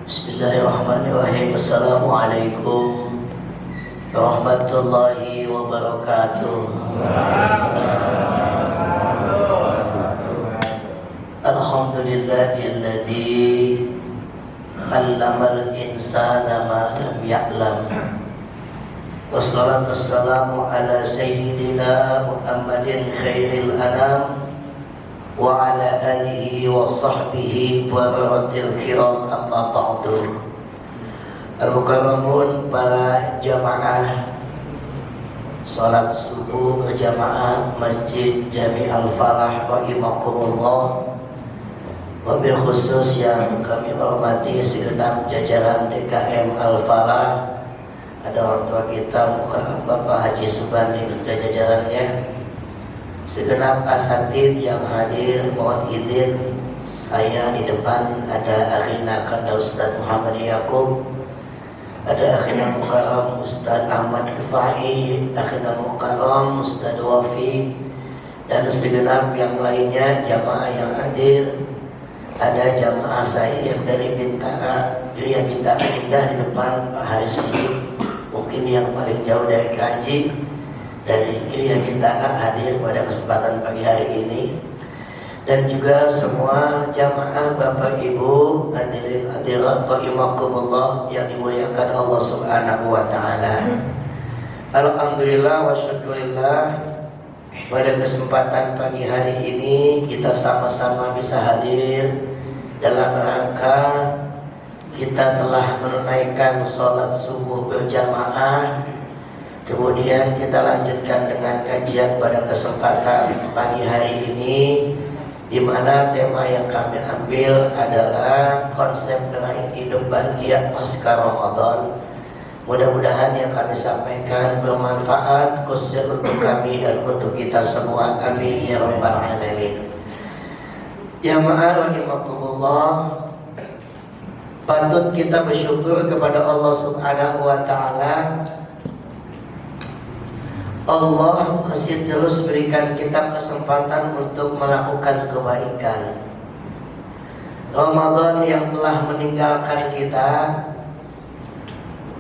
Bismillahirrahmanirrahim. Assalamualaikum warahmatullahi wabarakatuh. Alhamdulillahilladzi 'allamal insana ma lam ya'lam. Wassalatu wassalamu ala sayyidina Muhammadin khairil anam wa ala alihi wa sahbihi wa baratil kiram, amma ba'du. Al-mukarramun, para jamaah salat subuh berjamaah Masjid Jami Al-Falah rahimakumullah, wabil khusus yang kami hormati segenap jajaran DKM Al-Falah, ada orang tua kita Bapak Haji Subandi beserta jajarannya, segenap asatid yang hadir, mohon izin saya di depan ada akhina Kanda Ustaz Muhammad Yaqub, ada akhina Mukarram Ustaz Ahmad Rifai, akhina Mukarram Ustaz Wafi, dan segenap yang lainnya jamaah yang hadir. Ada jamaah saya yang dari Bintara, Ria Bintara Indah di depan Pak Harisi, mungkin yang paling jauh dari Kaji, dari Ria Bintara hadir pada kesempatan pagi hari ini, dan juga semua jamaah Bapak Ibu hadirin hadirat rahimakumullah yang dimuliakan Allah Subhanahu wa taala. Alhamdulillah wa syukurillah, pada kesempatan pagi hari ini kita sama-sama bisa hadir dalam rangka kita telah menunaikan sholat subuh berjamaah. Kemudian kita lanjutkan dengan kajian pada kesempatan pagi hari ini, di mana tema yang kami ambil adalah konsep meraih hidup bahagia pasca Ramadan. Mudah-mudahan yang kami sampaikan bermanfaat khususnya untuk kami dan untuk kita semua. Amin ya rabbal alamin. Jamaah rahimakumullah, patut kita bersyukur kepada Allah Subhanahu wa taala. Allah masih terus berikan kita kesempatan untuk melakukan kebaikan. Ramadan yang telah meninggalkan kita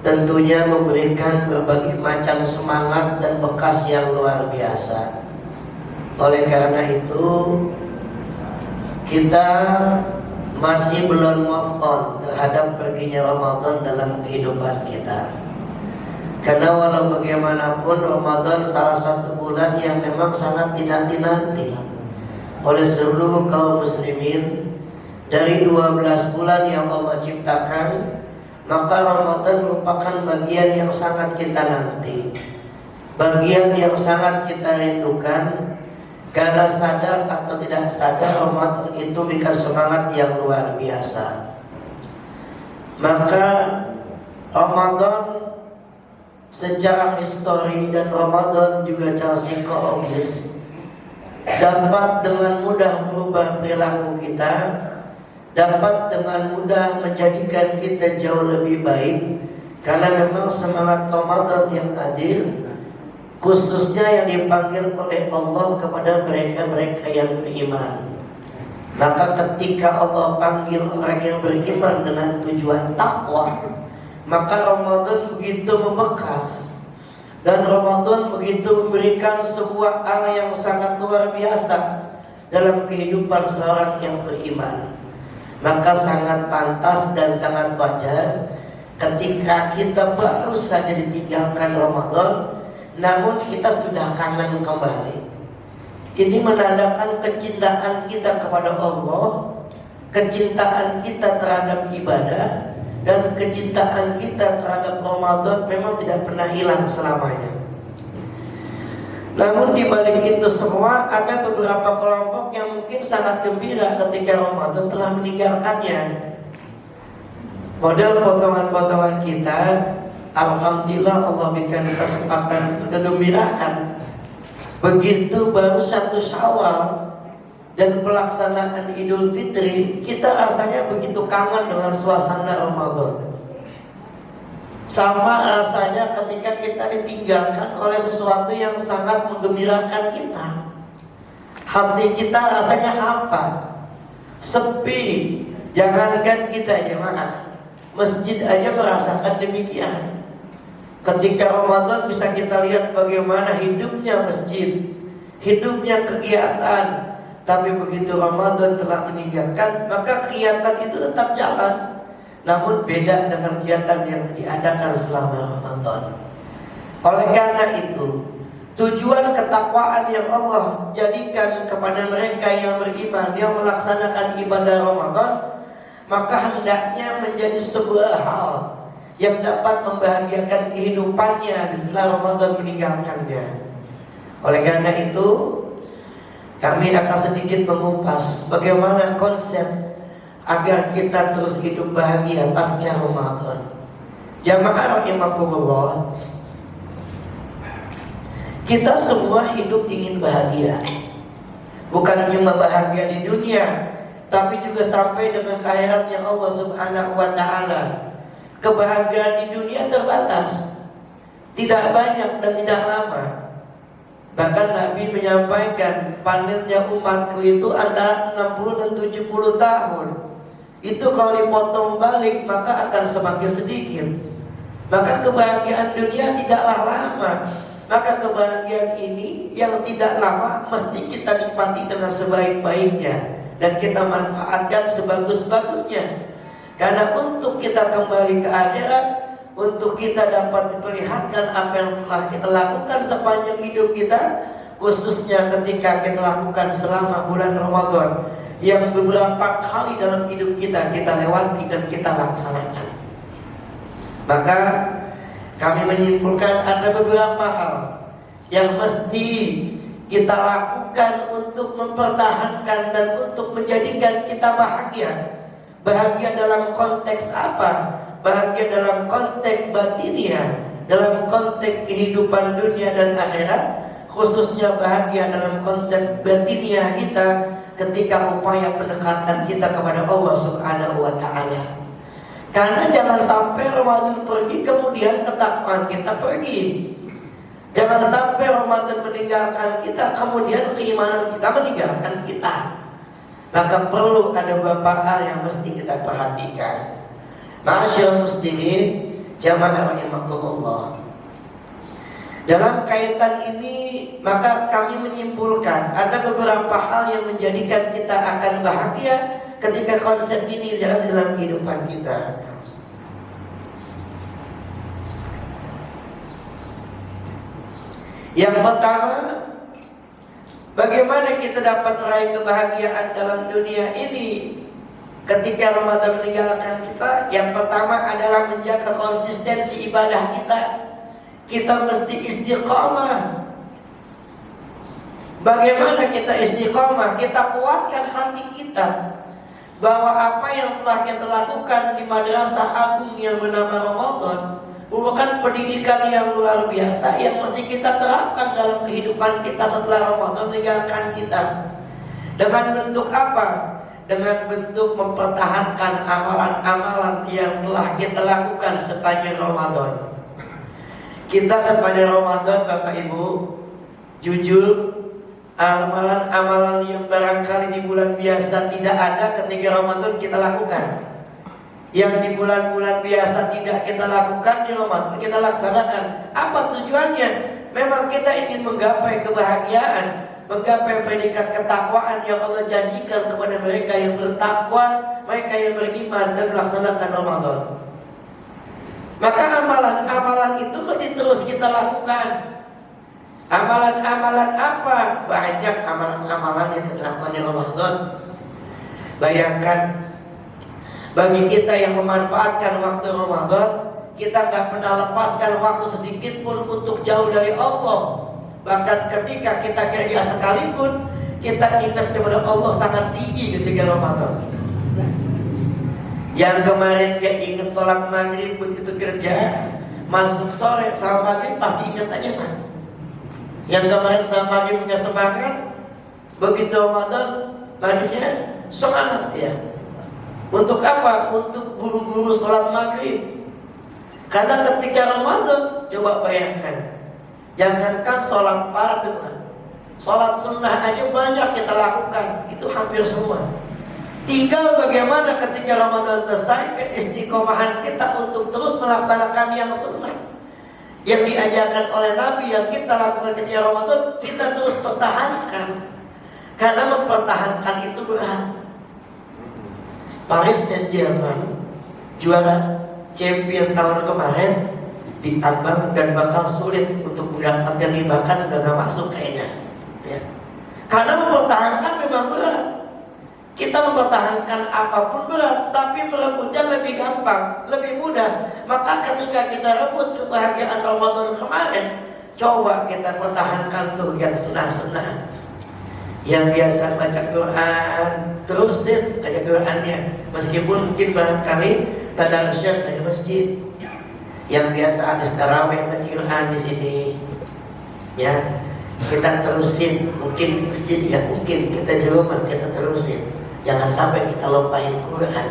tentunya memberikan berbagai macam semangat dan bekas yang luar biasa. Oleh karena itu, kita masih belum move on terhadap perginya Ramadan dalam kehidupan kita. Karena walau bagaimanapun Ramadan salah satu bulan yang memang sangat dinanti-nanti oleh seluruh kaum muslimin. Dari 12 bulan yang Allah ciptakan, maka Ramadan merupakan bagian yang sangat kita nanti, bagian yang sangat kita rindukan. Karena sadar atau tidak sadar, Ramadan itu memberikan semangat yang luar biasa. Maka Ramadan secara histori dan Ramadan juga secara psikologis dapat dengan mudah merubah perilaku kita, dapat dengan mudah menjadikan kita jauh lebih baik. Karena memang semangat Ramadan yang hadir khususnya yang dipanggil oleh Allah kepada mereka-mereka yang beriman. Maka ketika Allah panggil orang yang beriman dengan tujuan takwa, maka Ramadan begitu membekas. Dan Ramadan begitu memberikan sebuah hal yang sangat luar biasa dalam kehidupan seorang yang beriman. Maka sangat pantas dan sangat wajar ketika kita baru saja ditinggalkan Ramadan, namun kita sudah kangen kembali. Ini menandakan kecintaan kita kepada Allah, kecintaan kita terhadap ibadah, dan kecintaan kita terhadap Ramadan memang tidak pernah hilang selamanya. Namun di balik itu semua ada beberapa kelompok yang mungkin sangat gembira ketika Ramadan telah meninggalkannya. Model potongan-potongan kita, alhamdulillah Allah berikan kesempatan kegembiraan. Begitu baru 1 Syawal dan pelaksanaan Idul Fitri, kita rasanya begitu kangen dengan suasana Ramadan. Sama rasanya ketika kita ditinggalkan oleh sesuatu yang sangat menggembirakan kita. Hati kita rasanya hampa, sepi. Jangankan kita jemaah, Masjid aja merasakan demikian. Ketika Ramadan bisa kita lihat bagaimana hidupnya masjid, hidupnya kegiatan. Tapi begitu Ramadan telah meninggalkan, maka kegiatan itu tetap jalan, namun beda dengan kegiatan yang diadakan selama Ramadan. Oleh karena itu, tujuan ketakwaan yang Allah jadikan kepada mereka yang beriman, yang melaksanakan ibadah Ramadan, maka hendaknya menjadi sebuah hal yang dapat membahagiakan kehidupannya setelah Ramadan meninggalkannya. Oleh karena itu, kami akan sedikit mengupas bagaimana konsep agar kita terus hidup bahagia pasca Ramadan. Jamaah rahimakumullah, kita semua hidup ingin bahagia. Bukan cuma bahagia di dunia, tapi juga sampai dengan akhiratnya Allah Subhanahu wa ta'ala. Kebahagiaan di dunia terbatas, tidak banyak dan tidak lama. Bahkan Nabi menyampaikan panennya umatku itu antara 60 dan 70 tahun. Itu kalau dipotong balik maka akan semakin sedikit. Maka kebahagiaan dunia tidaklah lama. Maka kebahagiaan ini yang tidak lama mesti kita nikmati dengan sebaik-baiknya dan kita manfaatkan sebagus-bagusnya. Karena untuk kita kembali ke akhirat, untuk kita dapat diperlihatkan apa yang telah kita lakukan sepanjang hidup kita, khususnya ketika kita lakukan selama bulan Ramadan, yang beberapa kali dalam hidup kita lewati dan kita laksanakan. Maka kami menyimpulkan ada beberapa hal yang mesti kita lakukan untuk mempertahankan dan untuk menjadikan kita bahagia. Bahagia dalam konteks apa? Bahagia dalam konteks batinia, dalam konteks kehidupan dunia dan akhirat, khususnya bahagia dalam konsep batinia kita ketika upaya pendekatan kita kepada Allah Subhanahu wa ta'ala. Karena jangan sampai Ramadan pergi kemudian ketakwaan kita pergi. Jangan sampai Ramadan meninggalkan kita kemudian keimanan kita meninggalkan kita. Maka perlu ada beberapa hal yang mesti kita perhatikan. Ma'asyiral muslimin, jamaah rahimakumullah. Dalam kaitan ini maka kami menyimpulkan ada beberapa hal yang menjadikan kita akan bahagia ketika konsep ini jalan dalam kehidupan kita. Yang pertama, bagaimana kita dapat meraih kebahagiaan dalam dunia ini ketika Ramadan meninggalkan kita? Yang pertama adalah menjaga konsistensi ibadah kita. Kita mesti istiqomah. Bagaimana kita istiqomah? Kita kuatkan hati kita bahwa apa yang telah kita lakukan di madrasah agung yang bernama Ramadan merupakan pendidikan yang luar biasa yang mesti kita terapkan dalam kehidupan kita setelah Ramadan meninggalkan kita. Dengan bentuk apa? Dengan bentuk mempertahankan amalan-amalan yang telah kita lakukan sepanjang Ramadan. Kita sepanjang Ramadan, Bapak Ibu, jujur, amalan-amalan yang barangkali di bulan biasa tidak ada ketika Ramadan kita lakukan. Yang di bulan-bulan biasa tidak kita lakukan, di Ramadan kita laksanakan. Apa tujuannya? Memang kita ingin menggapai kebahagiaan, menggapai predikat ketakwaan yang Allah janjikan kepada mereka yang bertakwa, mereka yang beriman dan melaksanakan Ramadan. Maka amalan-amalan itu mesti terus kita lakukan. Amalan-amalan apa? Banyak amalan-amalan yang kita lakukan di Ramadan. Bayangkan, bagi kita yang memanfaatkan waktu Ramadan, kita tak pernah lepaskan waktu sedikit pun untuk jauh dari Allah. Bahkan ketika kita kerja sekalipun, kita ingat kepada Allah sangat tinggi ketika Ramadan. Yang kemarin dia ingat sholat maghrib begitu kerja, masuk sore sama maghrib pasti ingat aja kan. Yang kemarin sama maghrib punya semangat, begitu Ramadan bajunya semangat ya. Untuk apa? Untuk buru-buru sholat maghrib. Karena ketika Ramadan, coba bayangkan, jangankan sholat fardu, sholat sunnah aja banyak kita lakukan, itu hampir semua. Tinggal bagaimana ketika Ramadan selesai, keistiqomahan kita untuk terus melaksanakan yang sunnah, yang diajarkan oleh Nabi, yang kita lakukan ketika Ramadan, kita terus pertahankan. Karena mempertahankan itu berat. Paris Saint-Germain juara champion tahun kemarin ditambang dan bakal sulit untuk mendapatkan bahkan udah gak masuk kayaknya ya. Karena mempertahankan memang berat. Kita mempertahankan apapun berat, tapi merebutnya lebih gampang, lebih mudah. Maka ketika kita rebut kebahagiaan Ramadan kemarin, coba kita pertahankan tuh yang sunnah-sunnah. Yang biasa baca Quran, terusin baca Qurannya. Meskipun mungkin barangkali tadarusnya dari masjid. Yang biasa habis tarawih baca Quran di sini, ya kita terusin. Mungkin di masjid ya, mungkin kita di rumah kita terusin. Jangan sampai kita lupain Quran.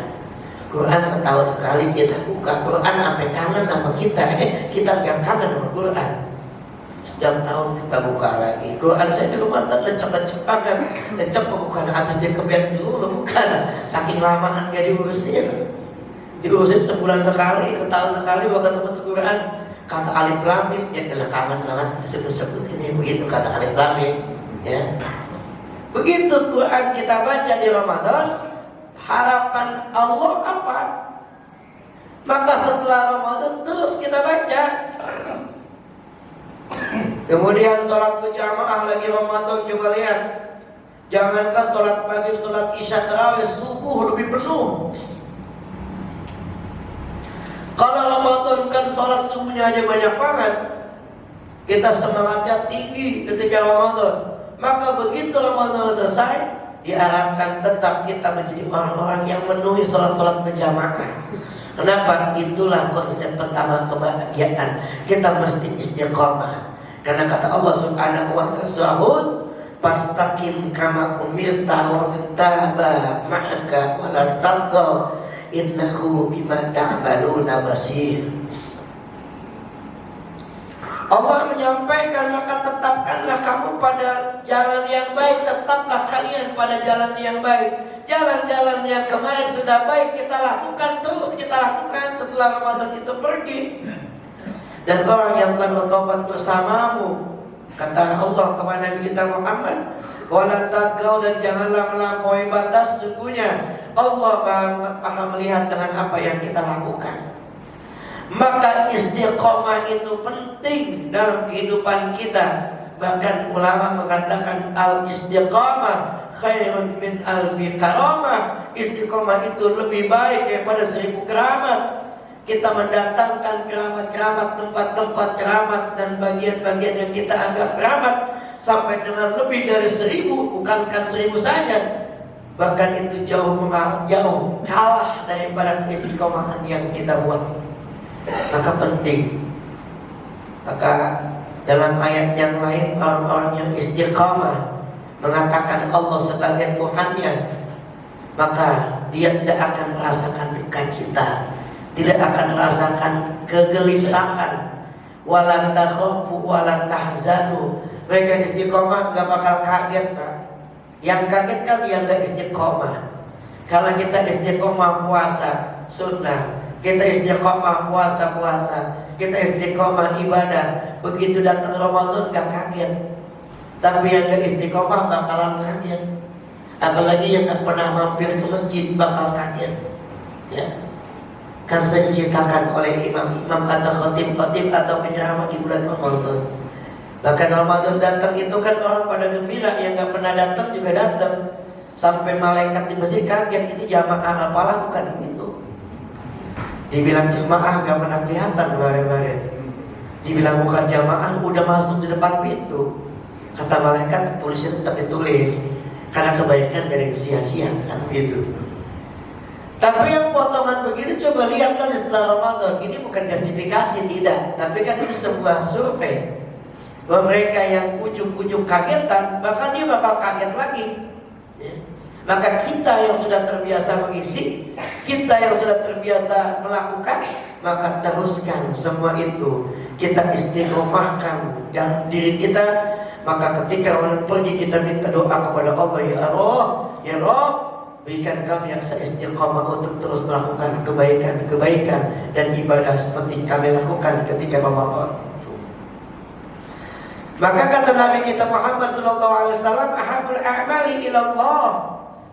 Quran setahun sekali kita buka. Quran sampai kangen sama kita. Kita gak kangen sama Quran. Setiap tahun kita buka lagi. Quran saya di rumah lencap-lencap banget. Lencap bukan habis dia kebiat dulu, bukan. Saking lamaan gak diurusin. Diurusin sebulan sekali, setahun sekali buat ketemu Quran. Kata alif lam mim, ya telah kangen banget disebut-sebut ini begitu kata alif lam mim, ya. Begitu Quran kita baca di Ramadan, harapan Allah apa? Maka setelah Ramadan terus kita baca. Kemudian sholat berjamaah lagi Ramadan, coba lihat. Jangankan sholat maghrib, sholat isya, tarawih, subuh lebih penuh. Kalau Ramadan kan sholat subuhnya aja banyak banget. Kita semangatnya tinggi ketika Ramadan. Maka begitu Ramadan selesai, diharapkan tetap kita menjadi orang-orang yang memenuhi sholat-sholat berjamaah. Kenapa? Itulah konsep pertama kebahagiaan. Kita mesti istiqomah. Karena kata Allah Subhanahu wa ta'ala, "Fastaqim kama umirta wa taba ma'aka wa la taghaw innahu bima ta'maluna basir." Allah menyampaikan, maka tetapkanlah kamu pada jalan yang baik. Tetaplah kalian pada jalan yang baik. Jalan-jalan yang kemarin sudah baik kita lakukan, terus kita lakukan setelah Ramadan itu pergi. Dan orang yang telah bertobat bersamamu, kata Allah kepada Nabi kita Muhammad, wala taghaw, dan janganlah melampaui batas. Sesungguhnya Allah Maha melihat dengan apa yang kita lakukan. Maka istiqomah itu penting dalam kehidupan kita. Bahkan ulama mengatakan al-istiqomah khairun min alfi karamah. Istiqomah itu lebih baik daripada 1000 keramat. Kita mendatangkan keramat-keramat, tempat-tempat keramat dan bagian-bagian yang kita anggap keramat sampai dengan lebih dari 1000, bukankan 1000 saja. Bahkan itu jauh kalah daripada istiqomahan yang kita buat. Maka penting. Maka dalam ayat yang lain, orang-orang yang istiqamah mengatakan Allah sebagai Tuhannya, maka dia tidak akan merasakan duka cita, tidak akan merasakan kegelisahan. Walan takhafu walan tahzanu. Mereka istiqamah gak bakal kaget, Pak. Yang kaget kan yang gak istiqamah. Kalau kita istiqamah puasa sunnah, kita istiqomah puasa-puasa, kita istiqomah ibadah, begitu datang Ramadan gak kaget. Tapi yang gak istiqomah bakalan kaget. Apalagi yang gak pernah mampir ke masjid bakal kaget, ya. Kan sudah diceritakan oleh imam-imam atau khatib-khatib atau penceramah di bulan Ramadan. Bahkan Ramadan datang itu kan orang pada gembira, yang gak pernah datang juga datang. Sampai malaikat di masjid kaget, ini jamaah apalah, bukan begitu. Dibilang jamaah gak pernah kelihatan kemarin-kemarin. Dibilang bukan jamaah, udah masuk di depan pintu. Kata malaikat, tulisnya tetap ditulis, karena kebaikan dari sia-sia, kan begitu. Tapi yang potongan begini coba lihat kan setelah Ramadan. Ini bukan justifikasi, tidak. Tapi kan ini sebuah survei bahwa mereka yang ujung-ujung kagetan, bahkan dia bakal kaget lagi, ya. Maka kita yang sudah terbiasa mengisi, kita yang sudah terbiasa melakukan, maka teruskan semua itu. Kita istiqomahkan dalam diri kita. Maka ketika orang pergi, kita minta doa kepada Allah, ya Allah, ya Rabb, berikan kami yang istiqomah untuk terus melakukan kebaikan dan ibadah seperti kami lakukan ketika Ramadan. Maka kata Nabi kita Muhammad sallallahu alaihi wasallam, ahabul a'mali ila Allah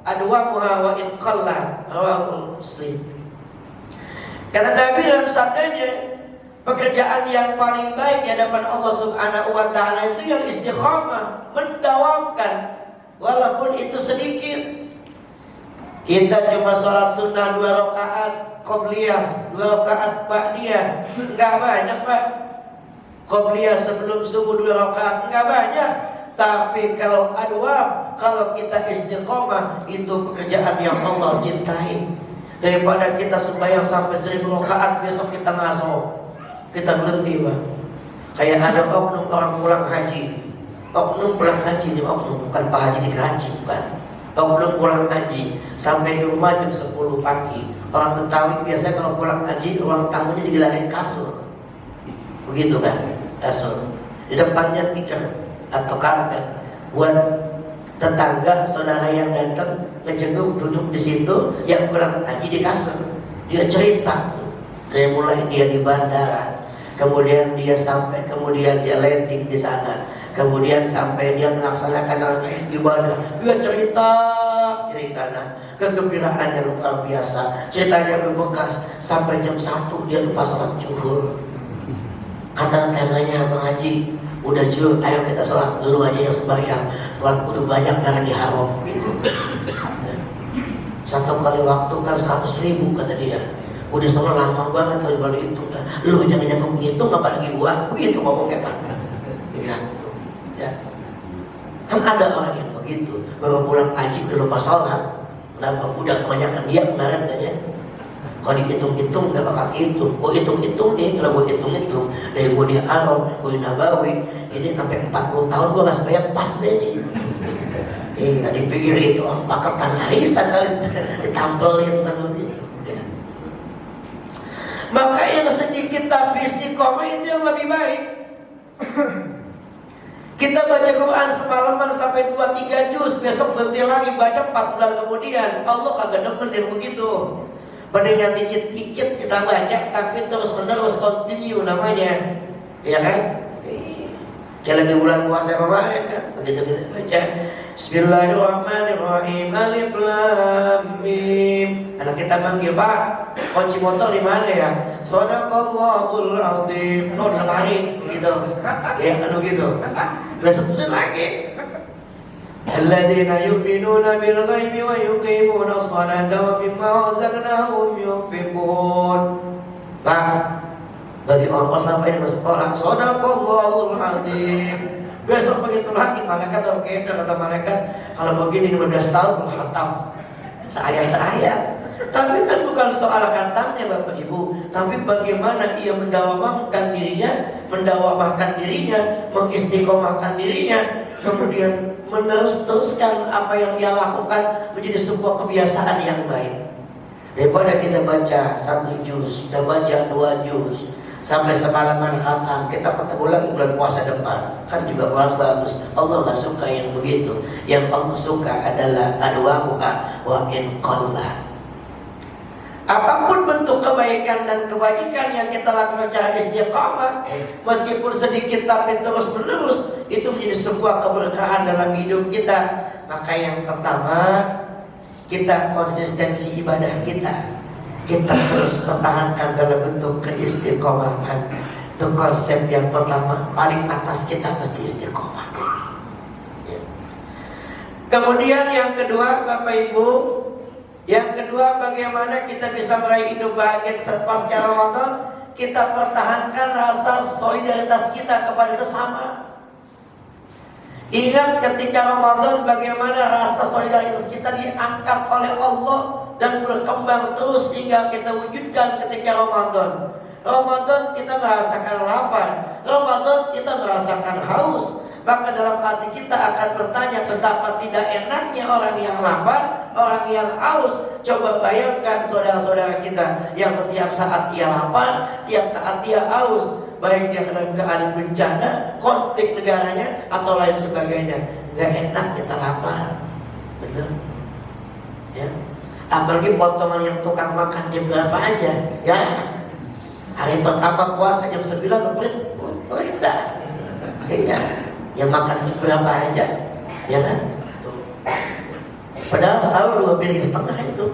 adwamuha wa in qalla, rawahu Muslim. Kata Nabi dalam sabdanya, pekerjaan yang paling baik di hadapan Allah Subhanahu wa taala itu yang istiqamah, mendawamkan walaupun itu sedikit. Kita cuma sholat sunnah 2 rakaat qobliyah, 2 rakaat ba'diyah, enggak banyak Pak. Qobliyah sebelum subuh 2 rakaat enggak banyak. Tapi kalau adwa, kalau kita istiqomah, itu pekerjaan yang Allah cintai. Daripada kita sembahyang sampai 1000 rakaat, besok kita ngaso, kita berhenti Pak. Kayak ada oknum orang pulang haji. Oknum pulang haji, ini oknum bukan Pak Haji digaji, bukan. Oknum pulang haji sampai di rumah jam 10 pagi. Orang Betawi biasanya kalau pulang haji, ruang tamunya digelarin kasur. Begitu kan, kasur. Di depannya tikar atau karpet buat tetangga saudara yang datang menjenguk duduk di situ, yang pulang haji di kasur. Dia cerita tuh, dari mulai dia di bandara, kemudian dia sampai, kemudian dia landing di sana, kemudian sampai dia melaksanakan ibadah. Dia cerita nah, kegembiraannya luar biasa. Ceritanya berbekas sampai jam 1 dia lupa sholat zuhur. Kata temannya, Bang Haji, udah Jul, ayo kita sholat dulu aja yang sembahyang. Sholat udah banyak darah di haram gitu. Satu kali waktu kan 100.000 kata dia. Udah sholat lama banget kalau itu. Lu jangan menghitung apa lagi gua. Begitu ngomongnya Pak. Ya. Kan ada orang yang begitu, baru pulang haji udah lupa sholat. Kenapa? Udah kebanyakan dia kemarin katanya. Kalau dihitung-hitung gak bakal hitung. Gue hitung-hitung nih, kalau gue hitung-hitung dari gue di Arab, gue di Nabawi, ini sampai 40 tahun gue gak sebanyak pas deh nih. Gak dipikir itu orang paketan harisan kali ditampelin kan begitu. Ya. Maka yang sedikit tapi istiqomah itu yang lebih baik. Kita baca Quran semalaman sampai 2-3 juz, besok berhenti lagi baca 4 bulan kemudian. Allah kagak demen yang begitu. Padahal dikit-dikit kita baca, tapi terus menerus continue namanya, ya kan? Kayak lagi bulan puasa kemarin kan, begitu kita baca Bismillahirrahmanirrahim, Alif Lam Mim. Anak kita manggil, Pak, kunci motor di mana ya? Shadaqallahul azim. No, dalam hari begitu. Ya kan begitu. Besok terus lagi. Alladzina yu'minuna bil ghaibi wa yuqimuna as-salata wa mimma razaqnahum yunfiqun. Pak, bagi orang sampai masuk sekolah, Shadaqallahul azim. Besok begitu lagi, malaikat kata malaikat, kalau begini 15 tahun khatam seayat-ayat. Tapi kan bukan soal khatamnya Bapak Ibu, tapi bagaimana ia mendawamkan dirinya, mengistiqomahkan dirinya, kemudian meneruskan apa yang ia lakukan menjadi sebuah kebiasaan yang baik. Daripada kita baca 1 juz, kita baca 2 juz, sampai semalaman khatam, kita ketemu lagi bulan puasa depan, kan juga kurang bagus. Allah gak suka yang begitu. Yang Allah suka adalah adwamuha wa in qalla. Apapun bentuk kebaikan dan kebajikan yang kita lakukan secara istiqamah, meskipun sedikit tapi terus menerus, itu menjadi sebuah keberkahan dalam hidup kita. Maka yang pertama, kita konsistensi ibadah kita terus pertahankan dalam bentuk keistiqomahan. Itu konsep yang pertama, paling atas kita mesti istiqomah. Ya. Kemudian yang kedua, Bapak Ibu, bagaimana kita bisa meraih hidup bahagia pasca Ramadan? Kita pertahankan rasa solidaritas kita kepada sesama. Ingat ketika Ramadan bagaimana rasa solidaritas kita diangkat oleh Allah dan berkembang terus hingga kita wujudkan ketika Ramadan. Ramadan kita merasakan lapar, Ramadan kita merasakan haus. Maka dalam hati kita akan bertanya betapa tidak enaknya orang yang lapar, orang yang haus. Coba bayangkan saudara-saudara kita yang setiap saat dia lapar, tiap saat dia haus, baik dia dalam keadaan bencana, konflik negaranya atau lain sebagainya. Gak enak kita lapar, benar? Ya. Apalagi potongan yang tukang makan jam berapa aja, ya. Hari pertama puasa jam 9 enggak. Iya, yang makan jam berapa aja, ya kan? Padahal sahur 2 piring setengah itu.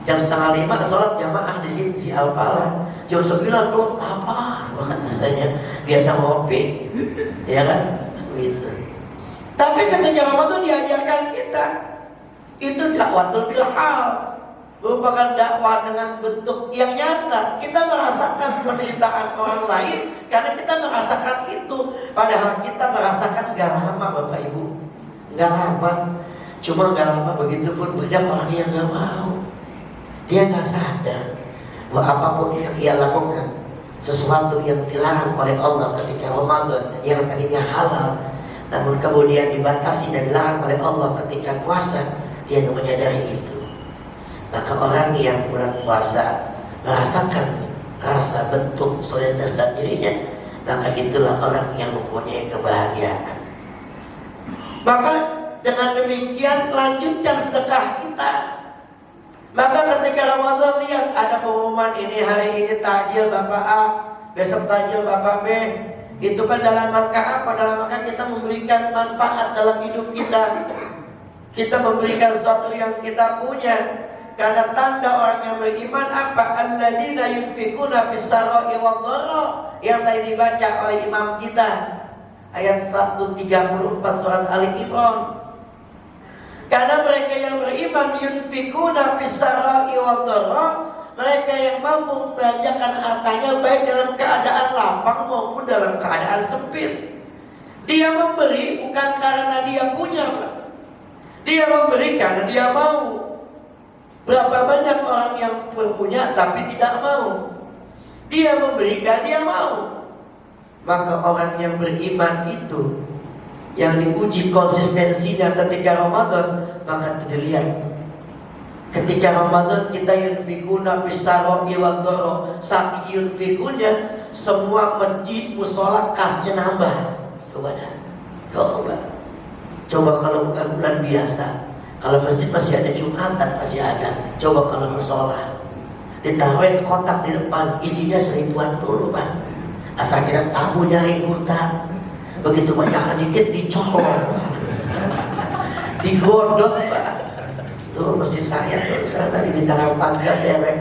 Jam setengah 5 sholat jamaah di sini di Al-Falah. Jam 9 tuh apa? Banget rasanya biasa ngopi, ya kan? Gitu. Tapi ketika Ramadan diajarkan kita itu dakwatul bil hal, merupakan dakwah dengan bentuk yang nyata. Kita merasakan penderitaan orang lain karena kita merasakan itu. Padahal kita merasakan gak lama, Bapak Ibu, gak lama. Cuma gak lama begitu pun banyak orang yang gak mau. Dia gak sadar bahwa apapun yang ia lakukan, sesuatu yang dilarang oleh Allah ketika Ramadan yang tadinya halal, namun kemudian dibatasi dan dilarang oleh Allah ketika puasa, dia tidak menyadari itu. Maka orang yang bulan puasa merasakan rasa bentuk solidaritas dalam dirinya, maka itulah orang yang mempunyai kebahagiaan. Maka dengan demikian lanjutkan sedekah kita. Maka ketika Ramadan lihat ada pengumuman ini hari ini tajil Bapak A, besok tajil Bapak B. Itu kan dalam rangka apa? Dalam rangka kita memberikan manfaat dalam hidup kita. Kita memberikan sesuatu yang kita punya. Karena tanda orang yang beriman apa? Alladzina yunfikuna fis-sarra'i wad-dharra, yang tadi dibaca oleh imam kita, ayat 134 surat Ali Imran. Karena mereka yang beriman yunfikuna fis-sarra'i wad-dharra, mereka yang mampu membelanjakan hartanya baik dalam keadaan lapang maupun dalam keadaan sempit. Dia memberi bukan karena dia punya, Pak. Dia memberi karena dia mau. Berapa banyak orang yang punya tapi tidak mau. Dia memberi karena dia mau. Maka orang yang beriman itu yang diuji konsistensinya ketika Ramadan, maka dilihat ketika Ramadan kita yunfikuna bis-sarra'i wad-dharra, saking yunfikunya semua masjid musola kasnya nambah. Coba kalau bukan bulan biasa, kalau masjid masih ada Jumatan masih ada. Coba kalau musola ditaruhin kotak di depan isinya 1000-an dulu, Pak. Asal kita tabu nyari hutang. Begitu banyak dikit dicolong, digodok, Pak. Tuh mesti saya tuh sana di Bintang 14 ya, Pak.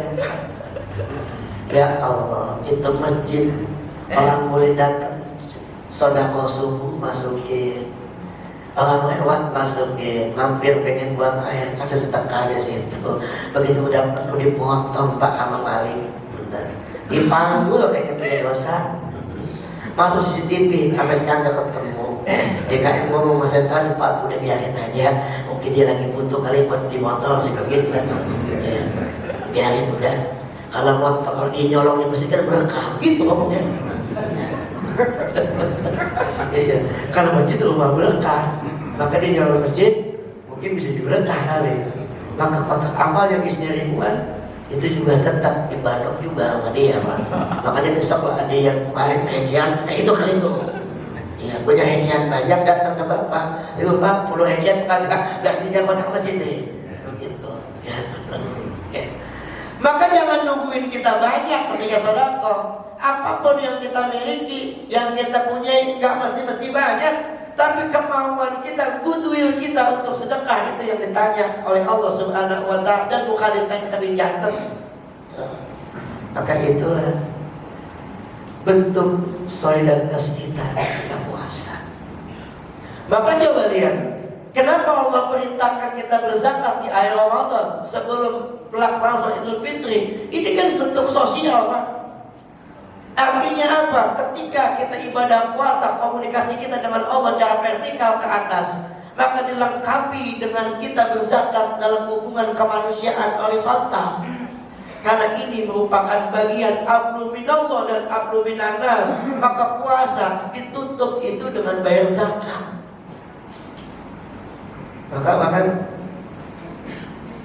Ya Allah, itu masjid orang boleh datang, sedekah subuh masukin, orang lewat masukin, mampir pengen buang air kasih sedekah di situ. Begitu udah penuh dipotong, Pak, sama maling, dipanggul kayaknya punya dosa. Masuk CCTV, sampai sekarang gak ketemu. DKM ngomong Mas Entan, Pak udah biarin aja, mungkin dia lagi butuh kali buat di motor sih begitu kan. Ya, biarin udah. Kalau motor, kalau dia nyolong di masjid kan berkah gitu ngomongnya. Iya, kalau masjid rumah berkah, maka dia nyolong masjid mungkin bisa diberkah kali. Maka kotak amal yang isinya ribuan itu juga tetap dibadok juga sama dia, Pak. Makanya besok ada yang kemarin hejian, itu kali itu. Ya, punya hejian banyak datang ke Bapak. Itu Pak, 10 hejian nggak punya kotak masjid nih. Gitu. Ya, okay. Maka jangan nungguin kita banyak ketika sedekah. Apapun yang kita miliki, yang kita punyai, nggak mesti banyak. Tapi kemauan kita, goodwill kita untuk sedekah itu yang ditanya oleh Allah Subhanahu wa Ta'ala, dan bukan ditanya tapi catat. Maka itulah bentuk solidaritas kita ketika puasa. Maka coba lihat, kenapa Allah perintahkan kita berzakat di akhir Ramadan sebelum pelaksanaan sholat Idul Fitri? Ini kan bentuk sosial, Pak. Artinya apa? Ketika kita ibadah puasa, komunikasi kita dengan Allah secara vertikal ke atas, maka dilengkapi dengan kita berzakat dalam hubungan kemanusiaan horizontal. Karena ini merupakan bagian abdu minallah dan abdu minannas, maka puasa ditutup itu dengan bayar zakat. Maka bahkan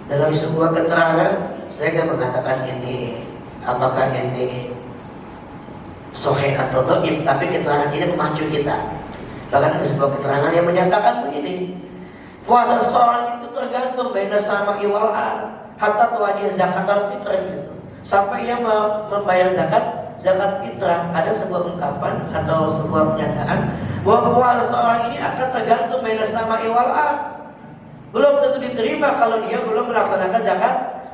dalam sebuah keterangan saya akan mengatakan ini, apakah ini sahih atau dhaif, tapi keterangan ini memacu kita. Bahkan ada sebuah keterangan yang menyatakan begini, Puasa seseorang itu tergantung baina sama iwal'an hatta tuwa dia zakat al-fitrah gitu. Sampai ia membayar zakat fitrah. Ada sebuah ungkapan atau sebuah pernyataan bahwa puasa seseorang ini akan tergantung baina sama iwal'an. Belum tentu diterima kalau dia belum melaksanakan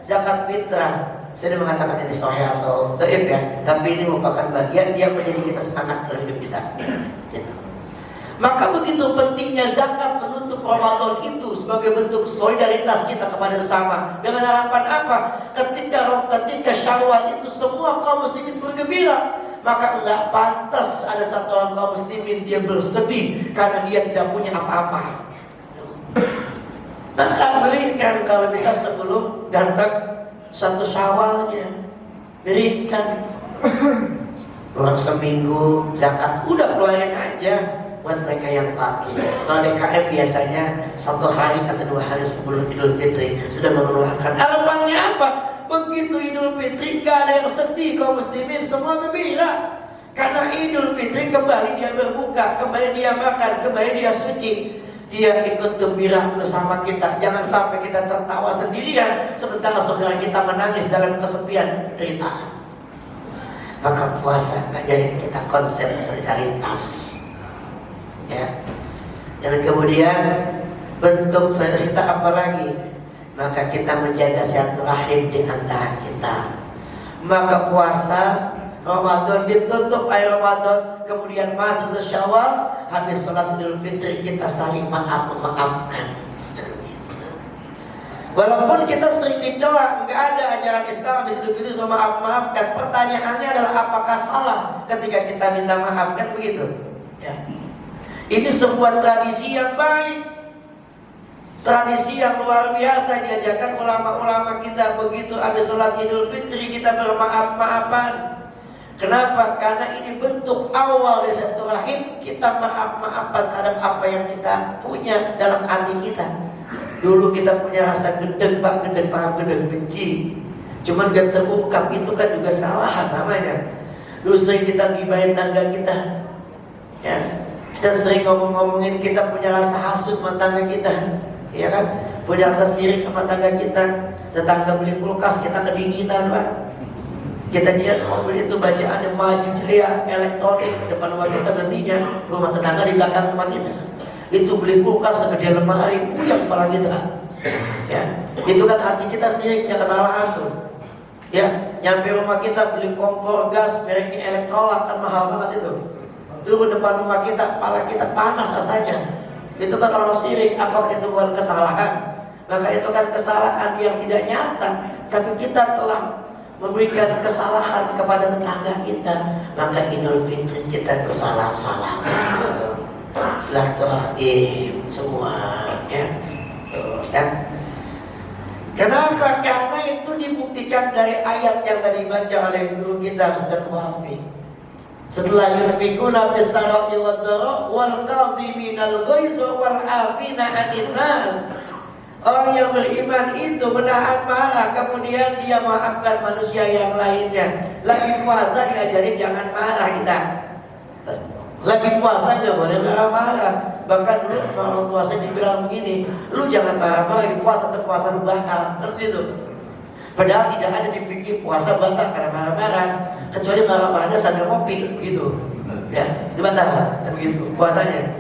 zakat fitrah. Saya mengatakan ini sahih atau dhaif ya, tapi ini merupakan bagian dia menjadi kita semangat dalam hidup kita. Maka begitu pentingnya zakat menutup Ramadan itu sebagai bentuk solidaritas kita kepada sesama. Dengan harapan apa? Ketika Syawal itu semua kaum muslimin bergembira, maka enggak pantas ada satu orang kaum muslimin dia bersedih karena dia tidak punya apa-apa. Maka berikan kalau bisa sebelum datang satu Syawalnya, berikan kurang seminggu zakat, udah keluarin aja buat mereka yang fakir. Kalau DKM biasanya 1 hari atau 2 hari sebelum Idul Fitri sudah mengeluarkan. Harapannya apa? Begitu Idul Fitri gak ada yang sedih, kaum muslimin semua gembira. Karena Idul Fitri kembali dia berbuka, kembali dia makan, kembali dia suci. Dia ikut gembira bersama kita. Jangan sampai kita tertawa sendirian sementara saudara kita menangis dalam kesepian dan penderitaan. Maka puasa ngajarin kita konsep solidaritas. Ya. Dan kemudian bentuk solidaritas kita apa lagi? Maka kita menjaga silaturahim di antara kita. Maka puasa Ramadan ditutup akhir Ramadan, kemudian masuk ke Syawal, habis sholat Idul Fitri kita saling memaafkan. Walaupun kita sering dicela, nggak ada ajaran Islam habis Idul Fitri sama maaf-maafkan. Pertanyaannya adalah apakah salah ketika kita minta maaf, kan begitu? Ya. Ini sebuah tradisi yang baik, tradisi yang luar biasa diajarkan ulama-ulama kita. Begitu habis sholat Idul Fitri kita bermaaf-maafan. Kenapa? Karena ini bentuk awal dari silaturahim. Kita maaf-maafan terhadap apa yang kita punya dalam hati kita. Dulu kita punya rasa gedeg, paham gedeg, benci. Cuman gak terungkap, itu kan juga kesalahan namanya. Dulu sering kita gibahin tangga kita, ya. Kita sering ngomongin kita punya rasa hasut sama tangga kita, ya kan? Punya rasa sirik sama tangga kita. Tetangga beli kulkas kita kedinginan, Pak. Kita lihat mobil itu bacaannya maju jaya elektronik depan rumah kita, nantinya rumah tetangga di belakang rumah kita itu beli kulkas segede lemari, puyeng kepala kita. Ya, itu kan hati kita sih punya kesalahan tuh. Ya, nyampe rumah kita beli kompor gas mereknya Electrolux kan mahal banget itu. Turun depan rumah kita, kepala kita panas rasanya. Itu kan orang sirik. Apakah itu bukan kesalahan? Maka itu kan kesalahan yang tidak nyata, tapi kita telah memberikan kesalahan kepada tetangga kita. Maka Idul Fitri kita bersalam-salam, silaturahim semua, ya. Kan? Kenapa? Karena itu dibuktikan dari ayat yang tadi baca oleh guru kita Ustaz Wafi. Setelah yunfikuna bis-sarai wad-dara wal qadhiminal ghaiza wal 'afina 'anil nas. Orang yang beriman itu menahan marah, kemudian dia maafkan manusia yang lainnya. Lagi puasa diajarin jangan marah kita. Lagi puasa aja boleh marah-marah. Bahkan dulu orang tua saya dibilang begini, lu jangan marah-marah, puasa terpuasa lu batal, kan gitu. Padahal tidak ada dipikir puasa batal karena marah-marah, kecuali marah-marahnya sambil ngopi, gitu. Ya, itu batal, kan begitu puasanya.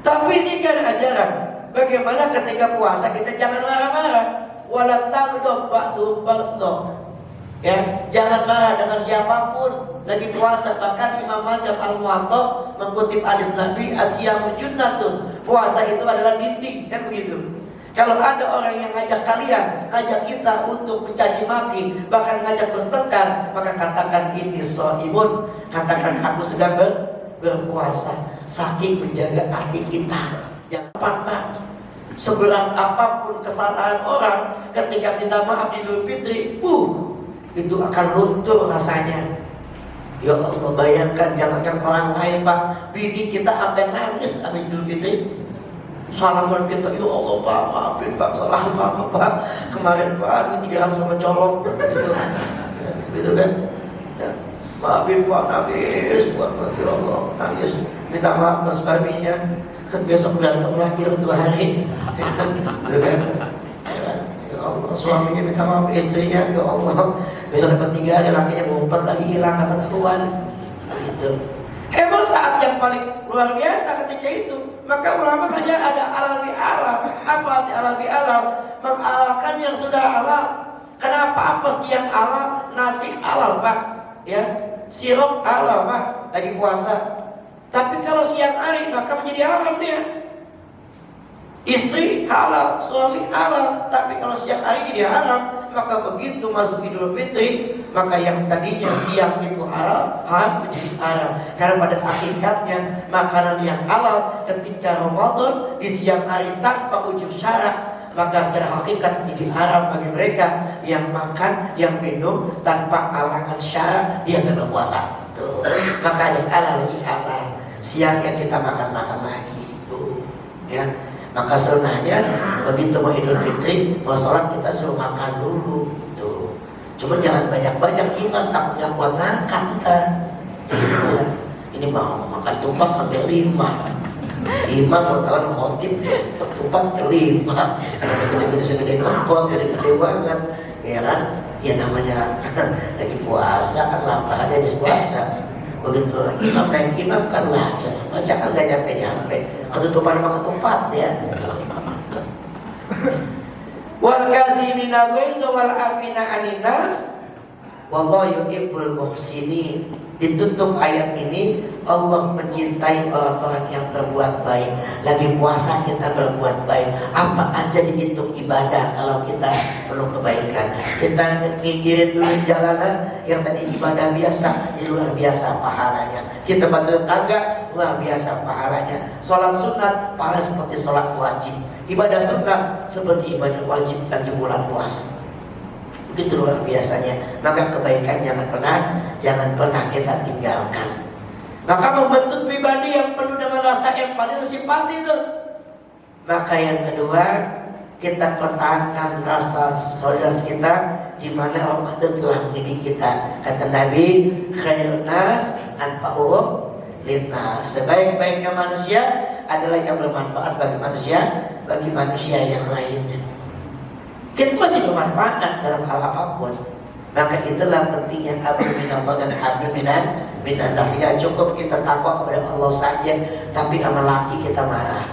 Tapi ini kan ajaran. Bagaimana ketika puasa kita jangan marah-marah. Wala taghdab ba'du baghdab. Ya, jangan marah dengan siapapun lagi puasa. Bahkan Imam Malik Al-Muwatta mengutip hadis Nabi, asyamu junnatun. Puasa itu adalah dinding, kan begitu. Kalau ada orang yang ngajak kalian, ngajak kita untuk mencaci maki, bahkan ngajak bertengkar, maka katakan ini shaimun. Katakan aku sedang berpuasa, saking menjaga hati kita. Jangan apa-apa, seberat apapun kesalahan orang, ketika kita maaf di Idul Fitri, itu akan luntur rasanya. Ya Allah, bayangkan jangankan orang lain, Pak, bini kita sampai nangis habis Idul Fitri. Salaman kita, ya Allah Pak, maafin Pak, salah Pak, kemarin Pak, ini 300 sama colok, gitu kan? Ya. Maafin Pak, nangis buat ya Allah, nangis, minta maaf ke suaminya. Besok berantem lagi 2 hari. Ya Allah, suaminya minta maaf ke istrinya, ya Allah, besok dapat 3 hari, lakinya ngumpet lagi, hilang ketahuan. Gitu. Emang saat yang paling luar biasa ketika itu, maka ulama aja ada halal bi halal. Apa arti halal bi halal? Menghalalkan yang sudah halal. Kenapa? Apa sih yang halal? Nasi halal, Pak. Ya, sirup halal, Pak. Lagi puasa. Tapi kalau siang hari maka menjadi haram dia. Istri halal, suami halal, tapi kalau siang hari jadi haram. Maka begitu masuk Idul Fitri, maka yang tadinya siang itu halal menjadi haram. Karena pada hakikatnya makanan yang halal ketika Ramadan di siang hari tanpa ujub syarak, maka secara hakikat menjadi haram bagi mereka yang makan, yang minum tanpa alangan syarak, dia kena puasa. Tuh. Maka yang halal lebih halal. Siangnya kita makan lagi. Tuh. Ya. Maka sunnahnya begitu mau Idul Fitri, mau sholat kita suruh makan dulu. Tuh. Cuma jangan banyak-banyak, imam takut gak kuat ngangkat kan. Ini mau makan tumpang sampai 5. Imam mau tahun khotib tumpang ke 5. Gede-gede segede kempot, gede-gede banget. Ya kan? Ya namanya lagi puasa kan, lapar aja habis puasa. Begitu imam naik imam kan lah, baca kan gak nyampe-nyampe, ketutupan sama ketupat ya. Wal kazimina ghaiza wal afina anin nas wallahu yuhibbul muhsinin. Ditutup ayat ini, Allah mencintai orang-orang yang berbuat baik. Lagi puasa kita berbuat baik. Apa aja dihitung ibadah kalau kita perlu kebaikan. Kita mikirin dulu jalanan yang tadi ibadah biasa, ini luar biasa pahalanya. Kita bantu tetangga, luar biasa pahalanya. Sholat sunat, pahala seperti sholat wajib. Ibadah sunat seperti ibadah wajib lagi bulan puasa. Begitu luar biasanya. Maka kebaikan jangan pernah kita tinggalkan. Maka membentuk pribadi yang penuh dengan rasa empati dan simpati itu. Maka yang kedua, kita pertahankan rasa solidaritas kita, di mana Allah telah mendidik kita. Kata Nabi, khairun nas anfa'uhum linnas. Sebaik-baiknya manusia adalah yang bermanfaat bagi manusia yang lainnya. Kita mesti bermanfaat dalam hal apapun. Maka itulah pentingnya abdu minallah dan abdu minallah. Tidak cukup kita takwa kepada Allah saja, tapi sama laki kita marah,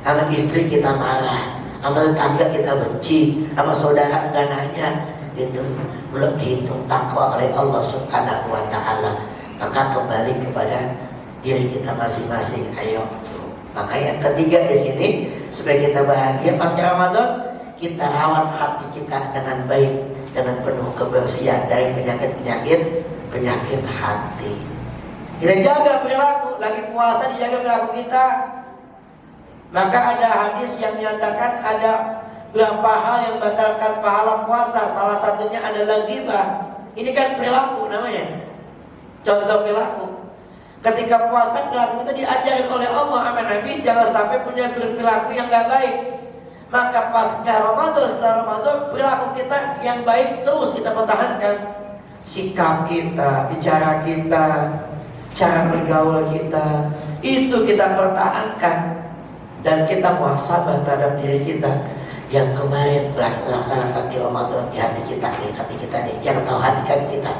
sama istri kita marah, sama tetangga kita benci, sama saudara enggak nanya. Itu belum dihitung takwa oleh Allah Subhanahu wa Ta'ala. Maka kembali kepada diri kita masing-masing. Ayo. Maka yang ketiga di sini, supaya kita bahagia pasca Ramadan, kita rawat hati kita dengan baik, dengan penuh kebersihan dari penyakit hati. Kita jaga perilaku, lagi puasa dijaga perilaku kita. Maka ada hadis yang menyatakan ada beberapa hal yang membatalkan pahala puasa. Salah satunya adalah ghibah. Ini kan perilaku namanya. Contoh perilaku. Ketika puasa perilaku kita diajarin oleh Allah sama Nabi, jangan sampai punya perilaku yang gak baik. Maka pasca Ramadan, setelah Ramadan, perilaku kita yang baik terus kita pertahankan. Sikap kita, bicara kita, cara bergaul kita, itu kita pertahankan. Dan kita muhasabah terhadap diri kita yang kemarin telah kita laksanakan di Ramadan, di hati kita nih, yang tahu hati kan kita.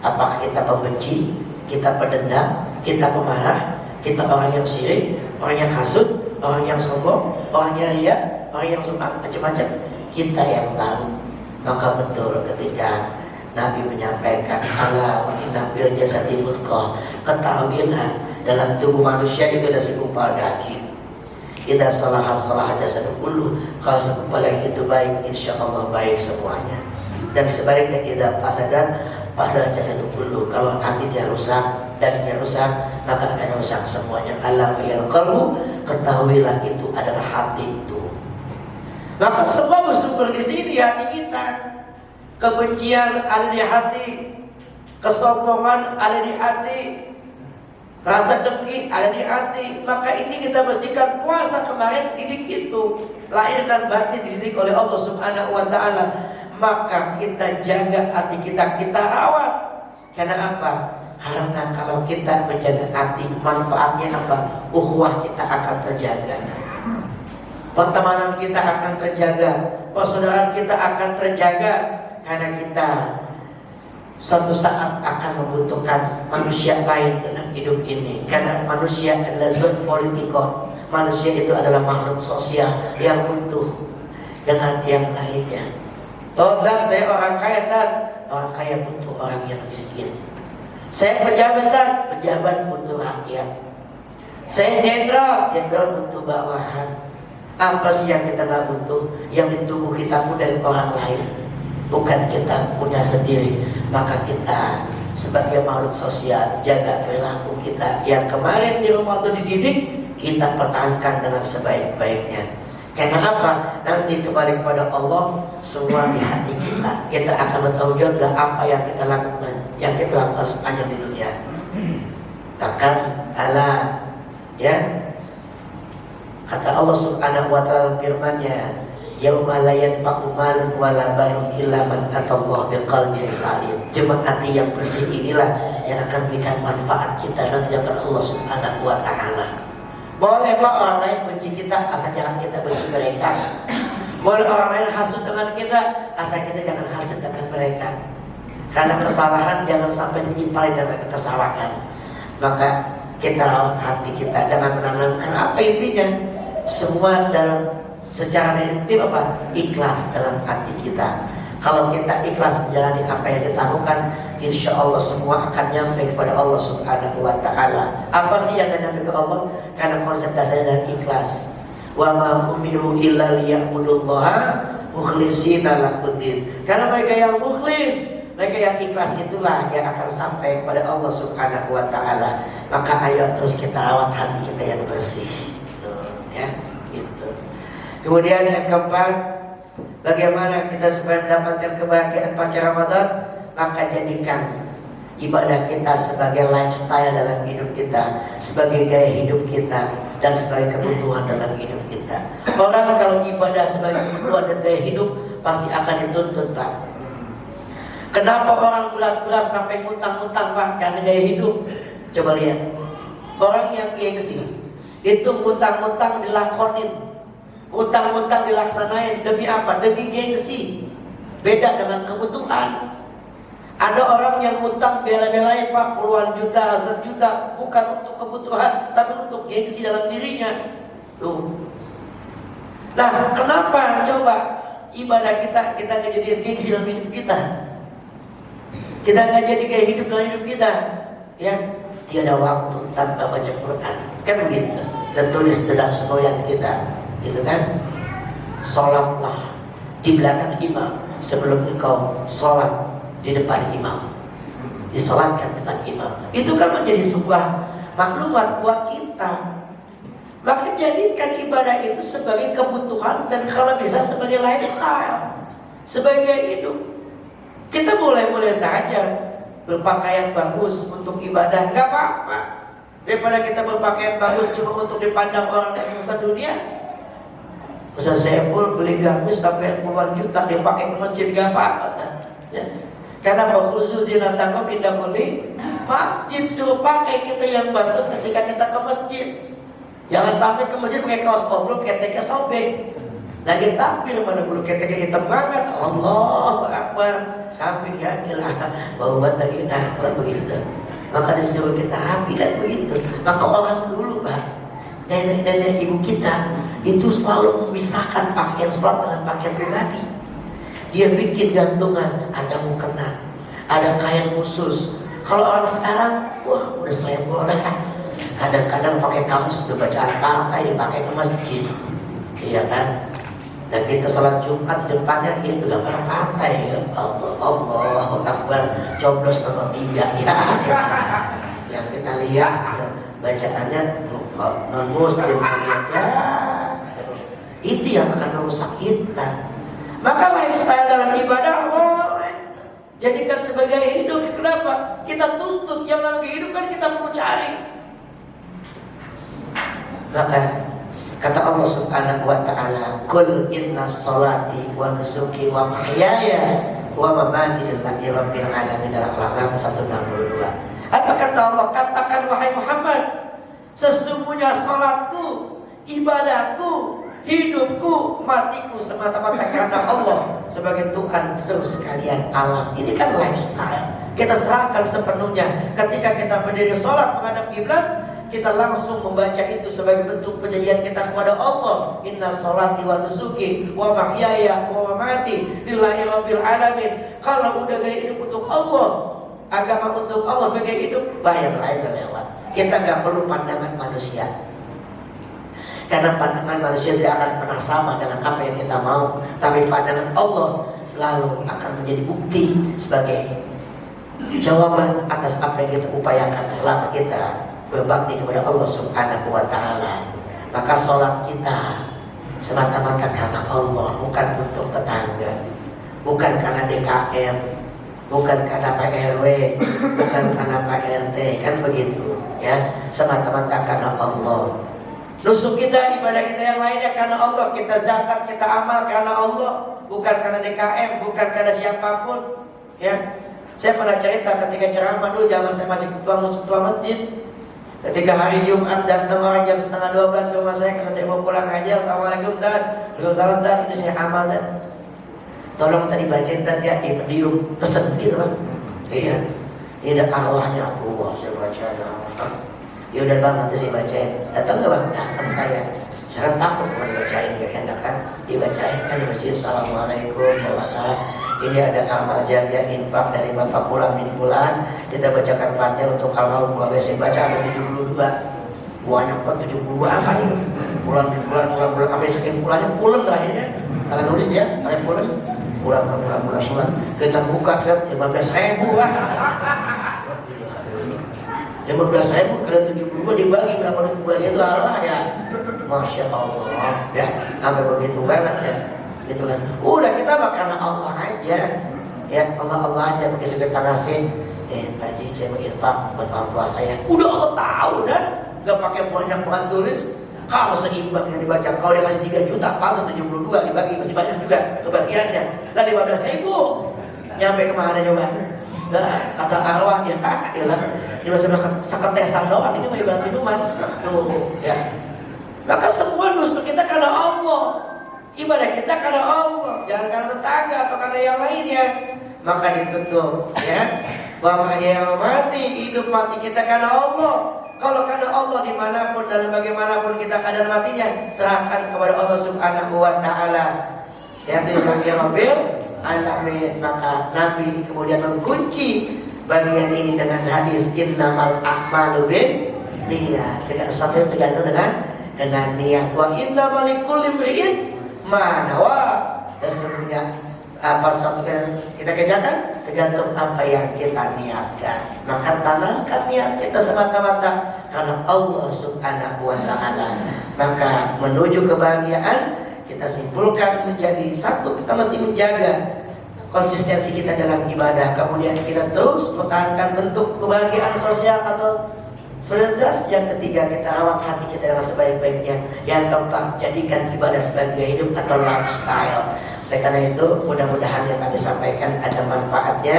Apakah kita pembenci, kita pendendam, kita pemarah, kita orang yang syirik, orang yang hasud, orang yang sombong, orang yang riya, orang yang suka macam-macam, kita yang tahu. Maka betul ketika Nabi menyampaikan ala inna bil jasadi mudghah, ketahuilah dalam tubuh manusia itu ada segumpal daging. Idza salahat salahat jasadu kullu, kalau segumpal yang itu baik, insyaallah baik semuanya. Dan sebaliknya idza fasadat jasadu kullu, kalau hatinya rusak dan dia rusak, maka akan rusak semuanya. Ala bil qalbu, ketahuilah itu adalah hati itu. Maka semua bersumber di sini hati kita. Kebencian ada di hati, kesombongan ada di hati, rasa dengki ada di hati. Maka ini kita bersihkan. Puasa kemarin didik itu, lahir dan batin dididik oleh Allah Subhanahu wa Ta'ala. Maka kita jaga hati kita, kita rawat. Karena apa? Karena kalau kita menjaga hati, manfaatnya apa? Ukhuwah kita akan terjaga, pertemanan kita akan terjaga, persaudaraan kita akan terjaga. Karena kita suatu saat akan membutuhkan manusia lain dalam hidup ini. Karena manusia adalah zat politikon. Manusia itu adalah makhluk sosial yang butuh dengan yang lainnya. Oh, dan saya orang kaya, dan orang kaya butuh orang yang miskin. Saya pejabat, dan pejabat butuh rakyat. Saya jenderal, jenderal butuh bawahan. Apa sih yang kita nggak butuh? Yang di tubuh kita pun dari orang lain, bukan kita punya sendiri. Maka kita sebagai makhluk sosial, jaga perilaku kita yang kemarin di rumah itu dididik, kita pertahankan dengan sebaik-baiknya. Karena apa? Nanti kembali kepada Allah, semua di hati kita. Kita akan bertanggung jawab dengan apa yang kita lakukan, sepanjang di dunia. Takkan Allah, ya, kata Allah Subhanahu wa taala firman-Nya, yauma la yanfa'u malun wala banun illa man atallaha biqalbin salim. Cuma hati yang bersih inilah yang akan memberikan manfaat kita nanti kepada Allah Subhanahu wa taala. Boleh orang lain benci kita, asal jangan kita benci mereka. Boleh orang lain hasut dengan kita, asal kita jangan hasut dengan mereka. Karena kesalahan jangan sampai ditimpali dengan kesalahan. Maka kita rawat hati kita dengan menanamkan apa intinya? Semua dalam secara deduktif apa? Ikhlas dalam hati kita. Kalau kita ikhlas menjalani apa yang kita lakukan, insya Allah semua akan nyampe kepada Allah Subhanahu wa taala. Apa sih yang nyampe ke Allah? Karena konsep dasarnya dari ikhlas. Wa ma umiru illa liya'budullaha mukhlishina lahuddin. Karena mereka yang mukhlis, mereka yang ikhlas itulah yang akan sampai kepada Allah Subhanahu wa taala. Maka ayo terus kita rawat hati kita yang bersih. Gitu, ya, gitu. Kemudian yang keempat, bagaimana kita supaya mendapatkan kebahagiaan pasca Ramadan? Maka jadikan ibadah kita sebagai lifestyle dalam hidup kita, sebagai gaya hidup kita, dan sebagai kebutuhan dalam hidup kita. Orang kalau ibadah sebagai kebutuhan dan gaya hidup pasti akan dituntut, Pak. Kenapa orang berat-berat sampai ngutang-ngutang, Pak? Karena gaya hidup. Coba lihat, orang yang gengsi itu ngutang-ngutang dilakonin, ngutang-ngutang dilaksanain demi apa? Demi gengsi. Beda dengan kebutuhan. Ada orang yang ngutang bela-belain, Pak, puluhan juta, ratusan juta, bukan untuk kebutuhan, tapi untuk gengsi dalam dirinya. Tuh. Nah, kenapa coba ibadah kita nggak jadi gengsi dalam hidup kita? Kita nggak jadi kayak hidup dalam hidup kita, ya? Tiada waktu tanpa baca Quran, kan begitu? Tertulis dalam semboyan kita, gitu kan? Sholatlah di belakang imam sebelum engkau sholat di depan imam, disolatkan depan imam. Itu kan menjadi sebuah maklumat buat kita. Maka jadikan ibadah itu sebagai kebutuhan dan kalau bisa sebagai lifestyle, sebagai hidup. Kita boleh-boleh saja berpakaian bagus untuk ibadah, nggak apa-apa. Daripada kita berpakaian bagus cuma untuk dipandang orang dari urusan dunia. Ustaz Saiful beli gamis sampai puluhan juta dipakai ke masjid, nggak apa-apa, ya. Karena khusus zinatakum indah beli masjid, suruh pakai kita yang bagus ketika kita ke masjid. Jangan sampai ke masjid pakai kaos oblong, keteknya sobek. Lagi tampil pada bulu keteknya hitam banget. Allahu Akbar. Sampai ya ilah bau lagi kalau begitu. Maka disuruh kita rapi kan begitu. Maka orang dulu, Pak, nenek-nenek ibu kita itu selalu memisahkan pakaian sholat dengan pakaian pribadi. Dia bikin gantungan, ada mukena, ada kain khusus. Kalau orang sekarang, wah udah selebor dah. Kadang-kadang pakai kaos untuk bacaan partai dipakai ke masjid, iya kan? Dan kita sholat Jumat di depannya itu gambar partai, ya Allah, Allahu Akbar, coblos nomor 3, ya. Yang kita lihat bacaannya non muslim, ya. Itu yang akan merusak kita. Maka lifestyle dalam ibadah boleh jadikan sebagai hidup. Kenapa? Kita tuntut yang dalam kehidupan kita perlu cari. Maka kata Allah Subhanahu wa taala, "Qul inna sholati wa nusuki wa mahyaya wa mamati lillahi rabbil alamin." Dalam Al-Qur'an 162. Apa kata Allah? Katakan wahai Muhammad, sesungguhnya salatku, ibadahku, hidupku, matiku semata-mata karena Allah sebagai Tuhan seluruh sekalian alam. Ini kan lifestyle. Kita serahkan sepenuhnya. Ketika kita berdiri sholat menghadap kiblat, kita langsung membaca itu sebagai bentuk penyajian kita kepada Allah. Inna sholati wa nusuki wa mahyaya wa mamati lillahi rabbil alamin. Kalau udah gaya hidup untuk Allah, agama untuk Allah sebagai hidup, bahaya lain lewat. Kita nggak perlu pandangan manusia, karena pandangan manusia tidak akan pernah sama dengan apa yang kita mau. Tapi pandangan Allah selalu akan menjadi bukti sebagai jawaban atas apa yang kita upayakan selama kita berbakti kepada Allah Subhanahu wa Ta'ala. Maka sholat kita semata-mata karena Allah, bukan untuk tetangga, bukan karena DKM, bukan karena Pak RW, bukan karena Pak RT, kan begitu ya, semata-mata karena Allah. Nusuk kita, ibadah kita yang lainnya karena Allah. Kita zakat, kita amal karena Allah, bukan karena DKM, bukan karena siapapun ya. Saya pernah cerita ketika ceramah dulu zaman saya masih ketua masjid. Ketika hari Jumat datang orang jam 11:30 ke rumah saya karena saya mau pulang aja. Assalamualaikum Tad, waalaikumsalam Tad, ini saya amal Tad. Tolong tadi bacain Tad ya, di pedium pesen gitu kan. Iya, ini ada arwahnya aku, saya baca nama. Ya udah bang, nanti saya bacain. Datang nggak bang? Datang saya. Jangan takut kalau dibacain, gak enak kan? Dibacain kan di masjid. Assalamualaikum warahmatullahi. Ini ada amal jariah infak dari Bapak pulang minggu bulan. Kita bacakan Fatihah untuk almarhum keluarga. Saya baca ada 72. Banyak kok 72 apa itu? Bulan sampai sekian bulannya pulang terakhirnya. Salah nulis ya, kalian pulang. Bulan. Kita buka 15.000 lah. 15.000 kali 72 dibagi berapa duit bulannya itu Allah ya. Masya Allah ya, sampai begitu banget ya. Gitu kan. Udah kita mah karena Allah aja. Ya, Allah aja begitu kita ngasih. Pak Haji saya mau infak buat orang tua saya. Udah Allah tahu dan gak pakai banyak tulis. Kalau seimbang yang dibaca, kalau dia kasih 3 juta, pantas 72 dibagi masih banyak juga kebagiannya. Dan 15.000 nyampe kemana coba? Nah, kata arwah ya lah. Ini masih seketesan doang, ini mau ibarat minuman. Tuh, ya. Maka semua nusuk kita karena Allah. Ibadah kita karena Allah, jangan karena tetangga atau karena yang lainnya. Maka ditutup ya. Bahwa yang mati, hidup mati kita karena Allah. Kalau karena Allah dimanapun dan bagaimanapun kita keadaan matinya, serahkan kepada Allah Subhanahu wa Ta'ala. Yang dipanggil alamin. Maka Nabi kemudian mengkunci bagian ini dengan hadis innamal a'malu binniyat. Segala sesuatu yang tergantung dengan niat. Wa innamal likulli imri'in ma nawa. Dan sebenarnya apa sesuatu yang kita kerjakan tergantung apa yang kita niatkan. Maka tanamkan niat kita semata-mata karena Allah Subhanahu wa Ta'ala. Maka menuju kebahagiaan kita simpulkan menjadi satu, kita mesti menjaga konsistensi kita dalam ibadah. Kemudian kita terus mempertahankan bentuk kebahagiaan sosial atau solidaritas. Yang ketiga, kita rawat hati kita dengan sebaik-baiknya. Yang keempat, jadikan ibadah sebagai hidup atau lifestyle. Oleh karena itu, mudah-mudahan yang kami sampaikan ada manfaatnya.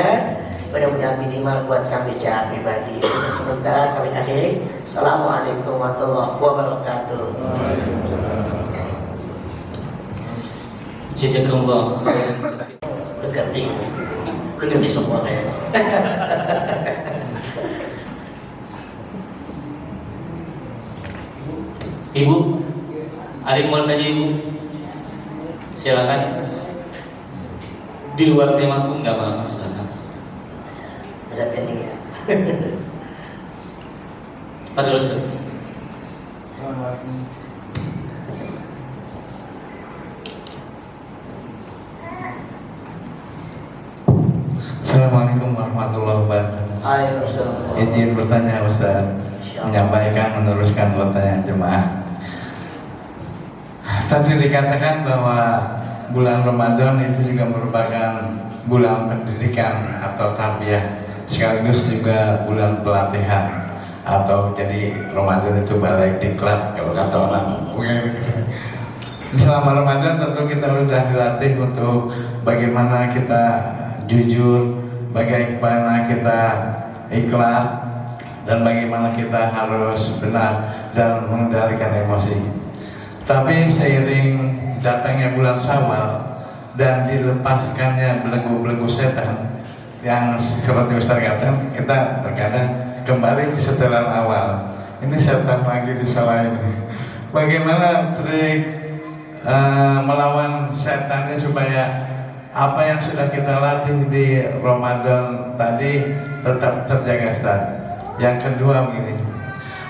Mudah-mudahan minimal buat kami secara pribadi. Sementara kami akhiri. Assalamualaikum warahmatullahi wabarakatuh. Jazakumullah. Udah ganti semua kayaknya. Ibu, ada yang mau tanya Ibu? Silakan. Di luar tema pun nggak apa-apa, silakan. Bisa pending ya. Pada Ustaz. Assalamualaikum warahmatullahi wabarakatuh. Waalaikumsalam. Izin bertanya Ustaz, menyampaikan meneruskan pertanyaan jemaah. Tadi dikatakan bahwa bulan Ramadan itu juga merupakan bulan pendidikan atau tarbiyah, sekaligus juga bulan pelatihan, atau jadi Ramadan itu balai diklat kalau kata orang. Selama Ramadan tentu kita sudah dilatih untuk bagaimana kita jujur, bagaimana kita ikhlas, dan bagaimana kita harus benar dan mengendalikan emosi. Tapi seiring datangnya bulan Syawal dan dilepaskannya belenggu-belenggu setan yang seperti Ustaz katakan, kita terkadang kembali ke setelan awal. Ini setan lagi disalahin. Bagaimana trik melawan setannya supaya apa yang sudah kita latih di Ramadan tadi tetap terjaga, Ustaz? Yang kedua begini,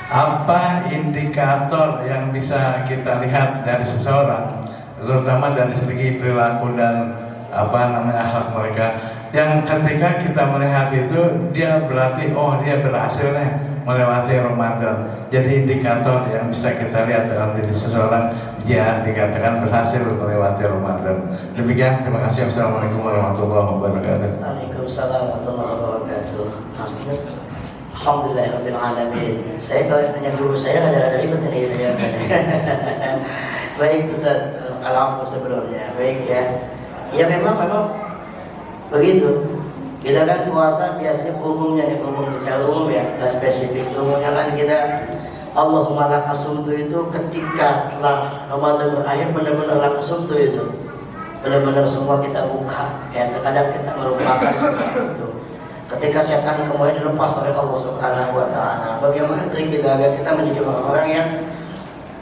apa indikator yang bisa kita lihat dari seseorang, terutama dari segi perilaku dan akhlak mereka, yang ketika kita melihat itu dia berarti dia berhasil nih melewati Ramadan. Jadi indikator yang bisa kita lihat dalam diri seseorang, dia dikatakan berhasil melewati Ramadan. Demikian, terima kasih. Assalamualaikum warahmatullahi wabarakatuh. Waalaikumsalam warahmatullahi wabarakatuh. Alhamdulillahirabbil alamin. Saya kalau tanya guru saya ada ribet ini saya. Baik Ustaz, kalau sebelumnya baik ya. Ya memang begitu. Kita kan puasa biasanya umumnya bicara umum ya, nggak spesifik. Umumnya kan kita Allahumma lakasumtu itu ketika setelah Ramadan berakhir benar-benar lakasumtu itu. Benar-benar semua kita buka. Ya terkadang kita melupakan semua itu. Ketika setan kemudian dilepas oleh Allah Subhanahu wa Ta'ala, bagaimana trik kita agar kita menjadi orang-orang yang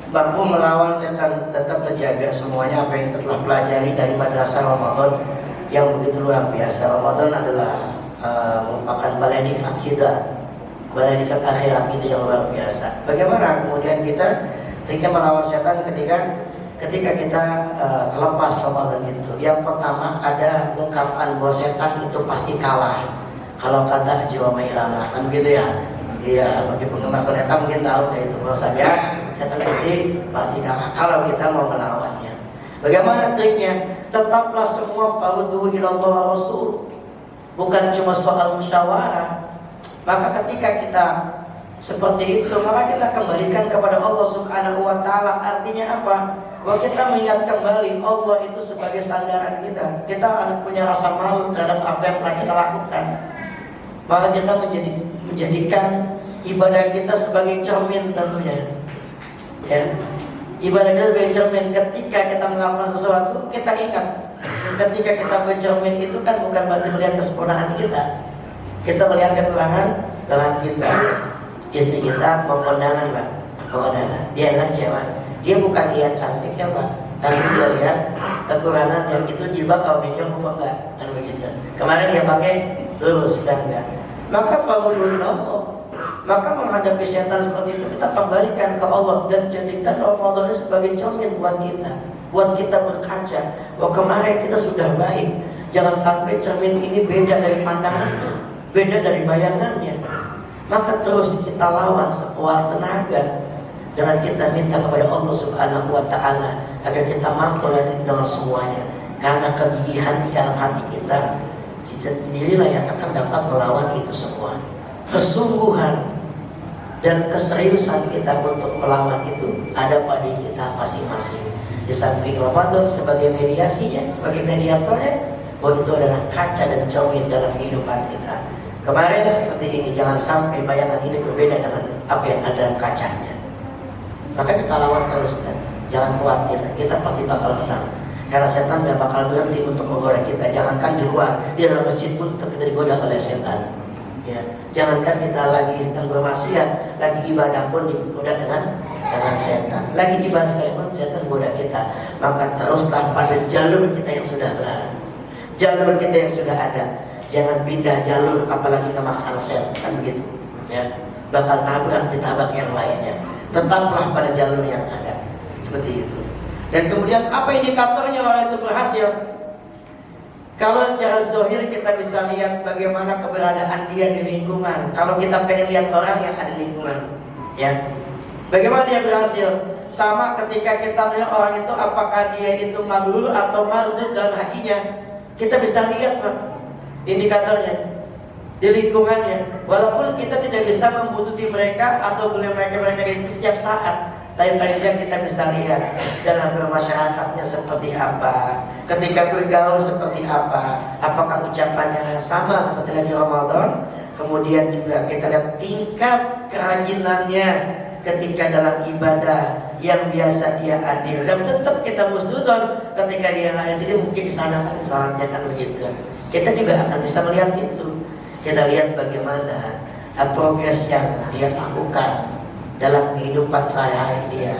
mampu melawan setan, tetap terjaga semuanya apa yang telah pelajari dari madrasah Ramadan yang begitu luar biasa. Ramadan adalah merupakan balainik akidah, balainik akhirat itu yang luar biasa. Bagaimana kemudian kita triknya melawan setan ketika kita selepas Ramadan itu? Yang pertama ada ungkapan bahwa setan itu pasti kalah. Kalau kata jiwa mailana kan gitu ya. Iya, bagi penggemar setan mungkin tahu itu bahwasanya setan pasti kalah kalau kita mau melawannya. Bagaimana triknya? Tetaplah semua farduhu ilallah Rasul. Bukan cuma soal musyawarah. Maka ketika kita seperti itu, maka kita kembalikan kepada Allah Subhanahu wa Ta'ala. Artinya apa? Bahwa kita mengingat kembali Allah itu sebagai sandaran kita. Kita ada punya rasa malu terhadap apa yang telah kita lakukan. Maka kita menjadikan ibadah kita sebagai cermin tentunya. Ya. Ibadah kita sebagai cermin. Ketika kita melakukan sesuatu, kita ingat. Ketika kita bercermin itu kan bukan berarti melihat kesempurnaan kita. Kita melihat kekurangan kita. Istri kita mau kondangan, Pak. Kondangan. Dia anak cewek. Dia bukan lihat cantiknya, Pak, tapi dia lihat kekurangan yang itu jilbab kalau minjem apa enggak, kan begitu. Kemarin dia pakai lurus kan enggak. Maka kalau dulu Allah, maka menghadapi setan seperti itu kita kembalikan ke Allah dan jadikan Ramadan sebagai cermin buat kita berkaca. Bahwa kemarin kita sudah baik. Jangan sampai cermin ini beda dari pandangannya, beda dari bayangannya. Maka terus kita lawan sekuat tenaga dengan kita minta kepada Allah Subhanahu wa Ta'ala agar kita mampu dengan semuanya. Karena kegigihan di dalam hati kita sendirilah yang akan dapat melawan itu semua. Kesungguhan dan keseriusan kita untuk melawan itu ada pada kita masing-masing. Di samping Ramadan sebagai mediasinya, sebagai mediatornya, bahwa itu adalah kaca dan cermin dalam kehidupan kita. Kemarin seperti ini, jangan sampai bayangan ini berbeda dengan apa yang ada dalam kacanya. Maka kita lawan terus dan jangan khawatir, kita pasti bakal menang. Karena setan gak bakal berhenti untuk menggoda kita. Jangankan di luar, di dalam masjid pun kita digoda oleh setan. Ya. Jangankan kita lagi sedang bermaksiat, lagi ibadah pun digoda dengan setan. Lagi ibadah sekalipun setan goda kita. Maka teruslah pada jalur kita yang sudah berada, jalur kita yang sudah ada. Jangan pindah jalur, apalagi kita maksa setan, kan begitu. Ya. Bakal nabrak ditabrak yang lainnya. Tetaplah pada jalur yang ada, seperti itu. Dan kemudian apa indikatornya orang itu berhasil? Kalau secara zahir kita bisa lihat bagaimana keberadaan dia di lingkungan. Kalau kita pengen lihat orang yang ada di lingkungan, ya, bagaimana dia berhasil? Sama ketika kita melihat orang itu, apakah dia itu mabrur atau mardud dalam hajinya, kita bisa lihat, Pak, indikatornya di lingkungannya. Walaupun kita tidak bisa membutuhkan mereka atau boleh mereka itu setiap saat, tapi paling tidak kita bisa lihat dalam bermasyarakatnya seperti apa, ketika bergaul seperti apa, apakah ucapannya sama seperti lagi Ramadan. Kemudian juga kita lihat tingkat kerajinannya ketika dalam ibadah yang biasa dia adil, dan tetap kita husnuzon ketika dia ada sini mungkin di sana kan salatnya kan begitu. Kita juga akan bisa melihat itu. Kita lihat bagaimana progres yang dia lakukan dalam kehidupan saya dia,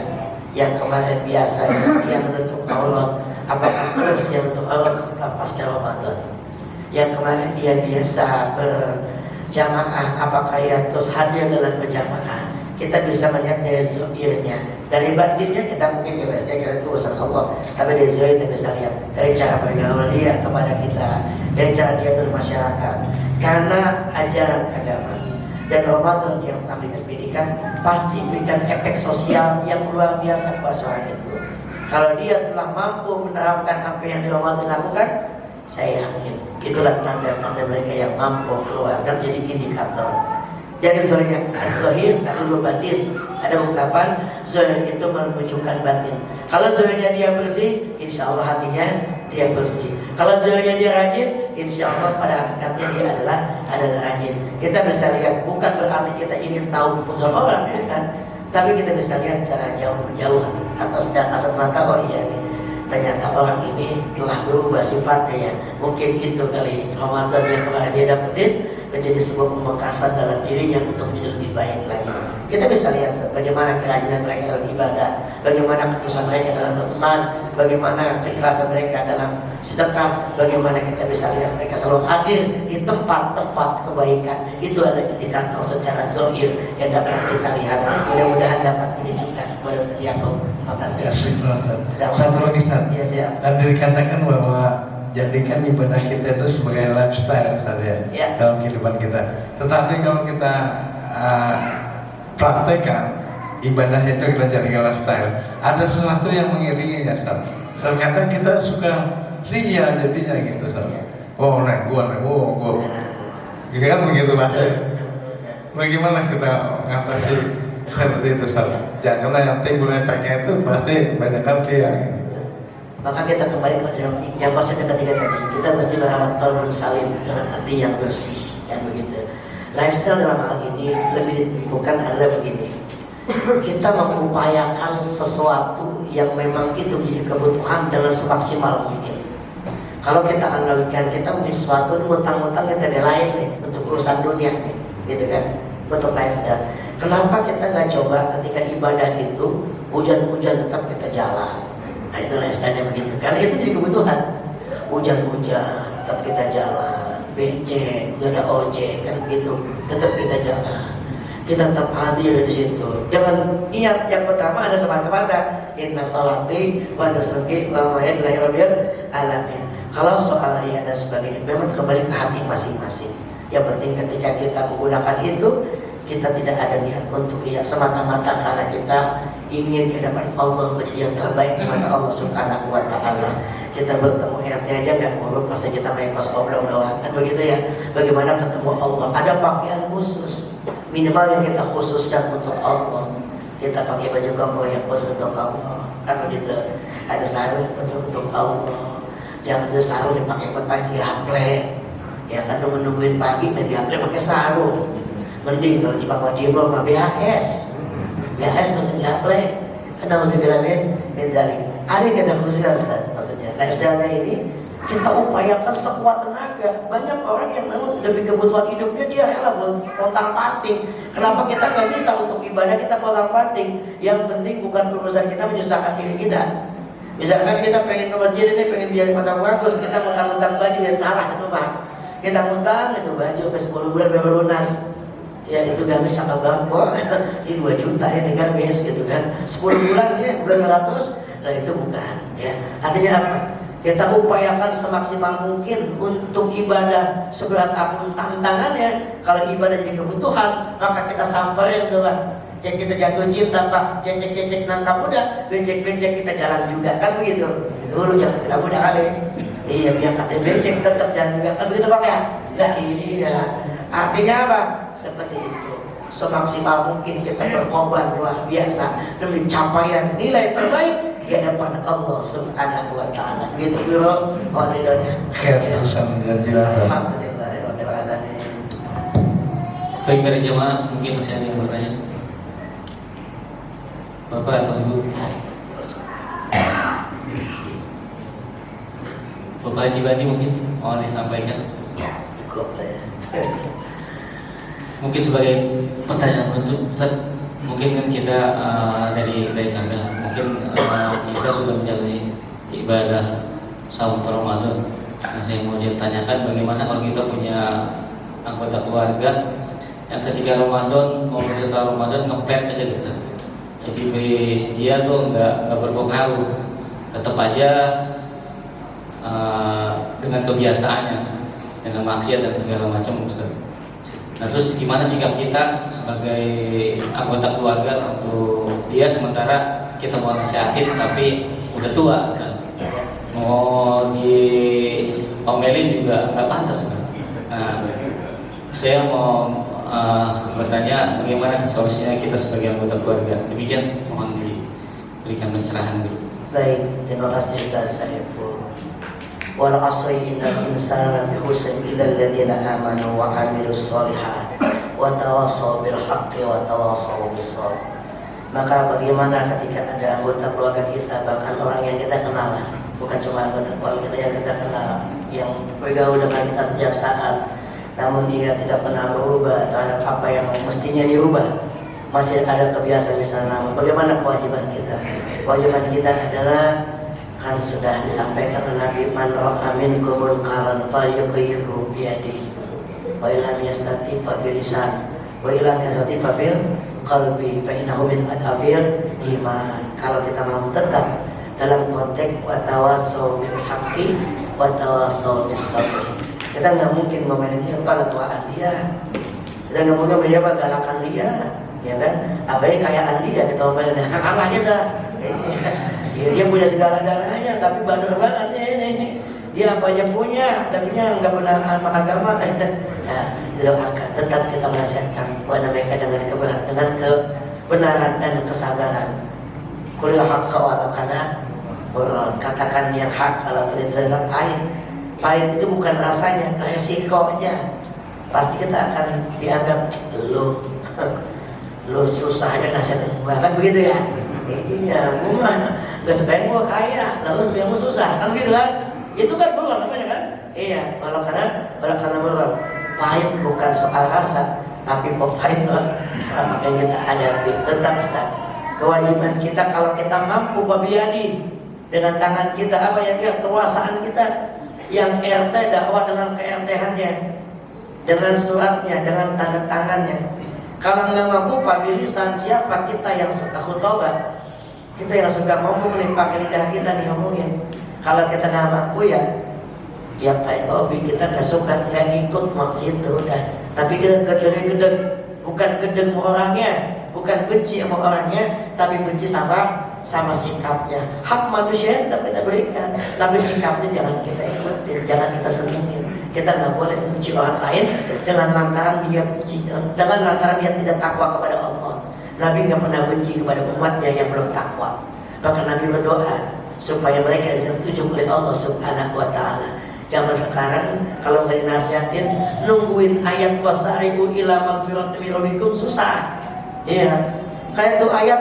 yang kemarin biasa dia menutup aurat, apakah terus dia menutup aurat setelah pasca Ramadan. Yang kemarin dia biasa berjamaah, apakah ya terus hadir dalam berjamaah. Kita bisa melihat dari zahirnya, dari batinnya kita mungkin ya pasti kira itu urusan Allah, tapi dari zahir kita bisa lihat dari cara bergaul dia kepada kita, dari cara dia bermasyarakat, karena ajaran agama. Dan Ramadan yang kami pendidikan pasti memberikan efek sosial yang luar biasa kepada seorang itu. Kalau dia telah mampu menerapkan apa yang di Ramadan lakukan, saya yakin itulah tanda-tanda mereka yang mampu keluar dan jadi indikator. Jadi zahir tak dulu batin. Ada ungkapan zahir itu menunjukkan batin. Kalau zahirnya dia bersih, insya Allah hatinya dia bersih. Kalau zahirnya dia rajin, insya Allah pada hakikatnya dia adalah rajin. Kita bisa lihat, bukan berarti kita ingin tahu keputusan orang, bukan. Tapi kita bisa lihat secara jauh-jauh atau secara kasat mata, oh iya nih, ternyata orang ini telah berubah sifatnya ya. Mungkin itu kali Ramadan yang kemarin dia dapetin menjadi sebuah pemekasan dalam dirinya untuk menjadi lebih baik lagi. Kita bisa lihat bagaimana kerajinan mereka dalam ibadah, bagaimana ketulusan mereka dalam berteman, bagaimana keikhlasan mereka dalam sedekah, bagaimana kita bisa lihat mereka selalu hadir di tempat-tempat kebaikan. Itu ada indikator secara zahir yang dapat kita lihat. Mudah-mudahan dapat menunjukkan kepada setiap terima kasih. Satu lagi Ustaz. Ya, siap. Dan dikatakan bahwa jadikan ibadah kita itu sebagai lifestyle tadi ya, dalam kehidupan kita. Tetapi kalau kita praktekkan ibadah itu kita jadikan lifestyle, ada sesuatu yang mengiringinya Ustaz. Terkadang kita suka ria jadinya gitu Ustaz. Oh naik gua, gitu kan begitu bahasa. Bagaimana kita mengatasi seperti itu Ustaz? Ya karena yang timbul efeknya itu pasti banyak kan ria gitu. Maka kita kembali ke yang konsep yang ketiga tadi. Kita mesti merawat qalbun salim dengan hati yang bersih, yang begitu. Lifestyle dalam hal ini lebih ditentukan adalah begini. Kita mengupayakan sesuatu yang memang itu menjadi kebutuhan dengan semaksimal mungkin. Kalau kita analogikan, kita membeli sesuatu, utang-utang kita ada lain nih untuk urusan dunia nih, gitu kan? Untuk lifestyle. Kenapa kita nggak coba ketika ibadah itu hujan-hujan tetap kita jalan? Nah itu lifestyle-nya begitu, karena itu jadi kebutuhan. Hujan-hujan, tetap kita jalan, becek, gak ada ojek, kan begitu, tetap kita jalan. Kita tetap hadir di situ. Jangan niat yang pertama ada semata-mata inna salati wa nusuki wa mahyayi rabbil alamin. Kalau soal ia dan sebagainya, memang kembali ke hati masing-masing. Yang penting ketika kita menggunakan itu, kita tidak ada niat untuk ia semata-mata karena kita ingin ke depan Allah menjadi yang terbaik di mata Allah Subhanahu wa Ta'ala. Kita bertemu RT aja nggak ngurut, pasti kita main kos oblong doang, kan begitu ya. Bagaimana ketemu Allah? Ada pakaian khusus, minimal yang kita khususkan untuk Allah. Kita pakai baju koko yang khusus untuk Allah, kan begitu. Ada sarung yang khusus untuk Allah. Jangan ada sarung yang pakai petang diaple, ya kan nungguin pagi main diaple pakai sarung. Mending kalau Cipang Wadimor mah BHS untuk diaple, karena untuk diramin mendali. Ada yang kita khususkan maksudnya lifestyle-nya ini kita upayakan sekuat tenaga. Banyak orang yang memang demi kebutuhan hidupnya dia rela pontang-panting. Kenapa kita nggak bisa untuk ibadah kita pontang-panting? Yang penting bukan urusan kita menyusahkan diri kita. Misalkan kita pengen ke masjid ini, pengen biar mata bagus, kita ngutang-ngutang baju ya salah itu Pak. Kita ngutang itu baju sampai 10 bulan baru lunas. Ya itu gamis cakep banget, wah ini 2 juta ini gamis gitu kan. 10 bulan ya, 900, nah itu bukan ya. Artinya apa? Kita upayakan semaksimal mungkin untuk ibadah seberat apapun tantangannya. Kalau ibadah jadi kebutuhan, maka kita samperin tuh Pak. Kayak kita jatuh cinta Pak, cecek-cecek nangkap udah, becek-becek kita jalan juga, kan begitu. Dulu jangan kita mudah kali. Iya biar kata becek tetap jalan juga, kan begitu Pak ya? Nah iya. Artinya apa? Seperti itu. Semaksimal mungkin kita berkorban luar biasa demi capaian nilai terbaik di hadapan Allah Subhanahu wa Ta'ala. Gitu bro, mohon ridhonya. Khair, Alhamdulillah. Alhamdulillah. Baik, para jemaah, mungkin masih ada yang bertanya. Bapak atau Ibu? Bapak Haji Bandi mungkin mau disampaikan. Mungkin sebagai pertanyaan untuk Ustaz, mungkin kan kita dari kami, mungkin kita sudah menjalani ibadah saum Ramadan. Nah, saya mau tanyakan bagaimana kalau kita punya anggota keluarga yang ketika Ramadan maupun setelah Ramadan ngepet aja Ustaz. Jadi dia tuh nggak berpengaruh, tetap aja dengan kebiasaannya, dengan maksiat dan segala macam Ustaz. Nah, terus gimana sikap kita sebagai anggota keluarga untuk dia, sementara kita mau nasihatin tapi udah tua Ustaz. Mau diomelin juga nggak pantas Ustaz. Nah, saya mau bertanya bagaimana solusinya kita sebagai anggota keluarga. Demikian, mohon diberikan pencerahan dulu. Baik, terima kasih Ustaz Saiful. Wal asri innal insana lafi khusr illa alladziina aamanu wa 'amilus shalihaat wa tawassaw bil haqqi wa tawassaw bis sabr. Maka bagaimana ketika ada anggota keluarga kita, bahkan orang yang kita kenal, bukan cuma anggota keluarga kita yang kita kenal, yang bergaul dengan kita setiap saat, namun dia tidak pernah berubah terhadap apa yang mestinya dirubah, masih ada kebiasaan misalnya. Bagaimana kewajiban kita? Kewajiban kita adalah, kan sudah disampaikan oleh Nabi, man ra'a minkum munkaran falyughayyirhu bi yadihi wa illam yastati' fa bi lisan wa illam yastati' fa bil qalbi fa innahu min adhafil iman. Kalau kita mau tetap dalam konteks wa tawassaw bil haqqi wa tawassaw bis sabr, kita nggak mungkin ngomelin dia pada tuaan dia, kita nggak mungkin ngomelin dia pada galakan dia, ya kan? Apalagi kayaan dia kita ngomelin dia, Allah kita. Ya, dia punya segala-galanya, tapi bandel banget ya ini. Dia apa aja punya, tapi dia nggak pernah sama agama. Nah, tetap kita menasihatkan kepada mereka dengan kebenaran dan kesabaran. Qulil haqqa walau kana murran. Katakan yang hak kalau kita sedang pahit. Pahit itu bukan rasanya, resikonya. Pasti kita akan dianggap lu susah aja nasihatin gua, kan begitu ya? Iya, gua mah nggak sebaik gua kaya, lalu sebaik gua susah, kan gitu kan? Itu kan berulang namanya kan? Iya, kalau karena berulang. Pahit bukan soal rasa, tapi pahit soal apa yang kita hadapi. Tetap Ustaz, kewajiban kita kalau kita mampu babiyadi dengan tangan kita, apa yang kekuasaan kita, yang RT dakwah dengan ke-RT-annya, dengan suratnya, dengan tanda tangannya. Kalau nggak mampu pabilisan, siapa kita yang suka khutbah? Kita yang suka ngomong nih, pakai lidah kita nih ngomongin. Kalau kita nggak mampu ya Pak Obi, kita nggak suka, nggak ngikut maksud itu udah. Tapi kita gedeng, bukan gedeng orangnya, bukan benci sama orangnya, tapi benci sama sikapnya. Hak manusia tetap kita berikan, tapi sikapnya jangan kita ikutin, jangan kita senengin. Kita nggak boleh benci orang lain dengan lantaran dia benci, dengan lantaran dia tidak takwa kepada Allah. Nabi nggak pernah benci kepada umatnya yang belum takwa. Bahkan Nabi berdoa supaya mereka dituju oleh Allah Subhanahu wa Ta'ala. Zaman sekarang kalau nggak dinasihatin, nungguin ayat wasari'u ila magfiratin min rabbikum susah. Iya, kayak tuh ayat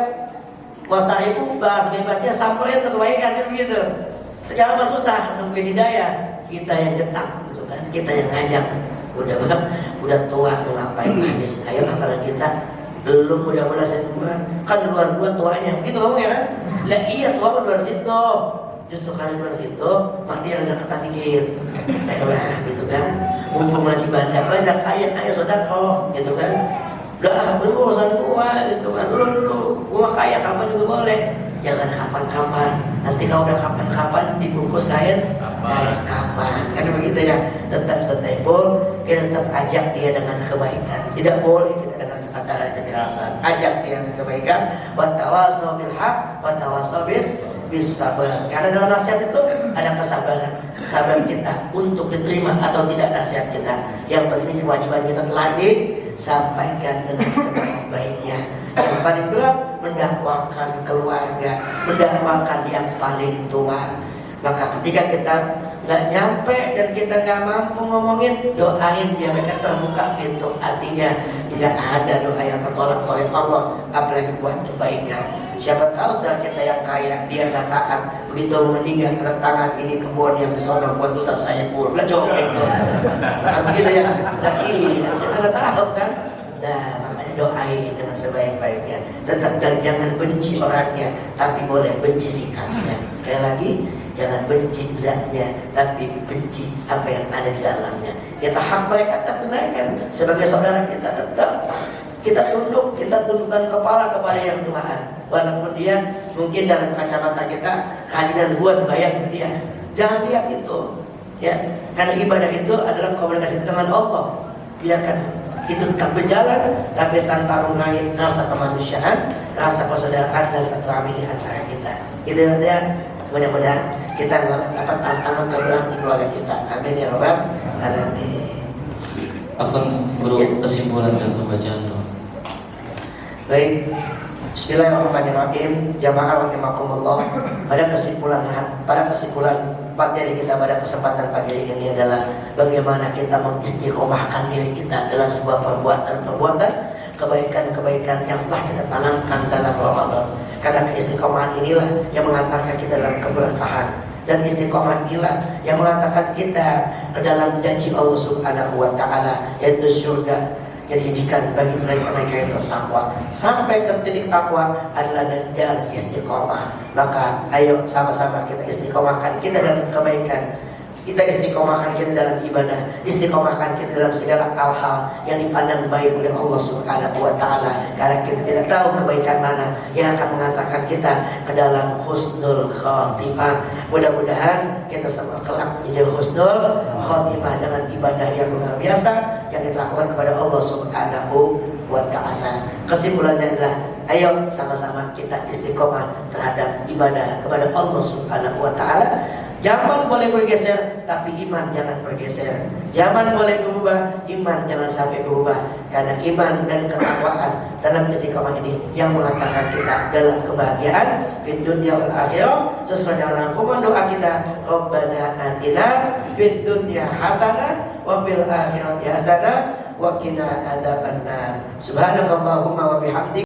wasari'u bahasa bebasnya sampai untuk kebaikan kan begitu. Secara susah nungguin hidayah, kita yang jetak gitu kan, kita yang ngajak. Udah tua mau ngapain habis? Ayo apalagi kita belum mudah-mudahan saya tua, kan luar gua tuanya, gitu kamu ya kan? Lah iya tua kan luar situ, justru karena luar situ mati yang dekat mikir, lah gitu kan? Mumpung lagi banyak kaya sodako, gitu kan? Udah urusan gua gitu kan, lu gua kaya kapan juga boleh, jangan kapan-kapan. Nanti kalau udah kapan-kapan dibungkus kain, kapan? Kan begitu ya. Tetap setebol, kita tetap ajak dia dengan kebaikan. Tidak boleh kita dengan cara kekerasan. Ajak dia dengan kebaikan. Wa tawassaw bil haqq wa tawassaw bis sabr. Karena dalam nasihat itu ada kesabaran. Sabar kita untuk diterima atau tidak nasihat kita. Yang penting kewajiban kita telah disampaikan dengan sebaik-baiknya. Yang paling berat mendakwakan keluarga, mendakwakan yang paling tua. Maka ketika kita nggak nyampe dan kita nggak mampu ngomongin, doain biar mereka terbuka pintu hatinya. Nggak ada doa yang tertolak oleh Allah, apalagi buat kebaikan. Siapa tahu saudara kita yang kaya, dia nggak taat, begitu meninggal kena tangan ini kebun yang disono buat Ustaz saya pur, nggak coba itu. Nah, begitu ya, nah, iya, kita nggak tahu kan. Nah, makanya doain dengan sebaik-baiknya. Tetap dan jangan benci orangnya, tapi boleh benci sikapnya. Sekali lagi, jangan benci zatnya, tapi benci apa yang ada di dalamnya. Kita hak mereka tetap tunaikan sebagai saudara kita, tetap kita tunduk, kita tundukkan kepala kepada yang Tuhan. Walaupun dia mungkin dalam kacamata kita hajinan gua sebayang ke dia, jangan lihat itu, ya. Karena ibadah itu adalah komunikasi dengan Allah. Biarkan itu tetap berjalan, tapi tanpa mengait rasa kemanusiaan, rasa persaudaraan dan silaturahmi di antara kita. Itu saja. Mudah-mudahan kita dapat tantangan terberat di keluarga kita. Amin ya rabbal alamin. Akan beri kesimpulan dan pembacaan doa. Baik, Bismillahirrahmanirrahim. Jamaah rahimakumullah. Pada kesimpulan materi kita pada kesempatan pagi ini adalah bagaimana kita mengistiqomahkan diri kita dalam sebuah perbuatan kebaikan-kebaikan yang telah kita tanamkan dalam Ramadan. Karena keistiqomahan inilah yang mengantarkan kita dalam keberkahan, dan istiqomah inilah yang mengantarkan kita ke dalam janji Allah Subhanahu wa taala, yaitu surga yang dijanjikan bagi mereka-mereka yang bertakwa. Sampai ke titik takwa adalah jalan istiqomah. Maka ayo sama-sama kita istiqomahkan kita dalam kebaikan, kita istiqomahkan kita dalam ibadah, istiqomahkan kita dalam segala hal-hal yang dipandang baik oleh Allah Subhanahu wa taala. Karena kita tidak tahu kebaikan mana yang akan mengantarkan kita ke dalam husnul khatimah. Mudah-mudahan kita semua kelak menjadi husnul khatimah dengan ibadah yang luar biasa yang kita lakukan kepada Allah Subhanahu wa taala. Kesimpulannya adalah ayo sama-sama kita istiqomah terhadap ibadah kepada Allah Subhanahu wa taala. Zaman boleh bergeser, tapi iman jangan bergeser. Zaman boleh berubah, iman jangan sampai berubah. Karena iman dan ketakwaan dalam istiqomah ini yang mengantarkan kita dalam kebahagiaan fid dunya wal akhirah. Sesuai dengan rangkuman doa kita, Rabbana atina fid dunya hasanah wa fil akhirati hasanah wa qina adzabannar. Subhanakallahumma wa bihamdika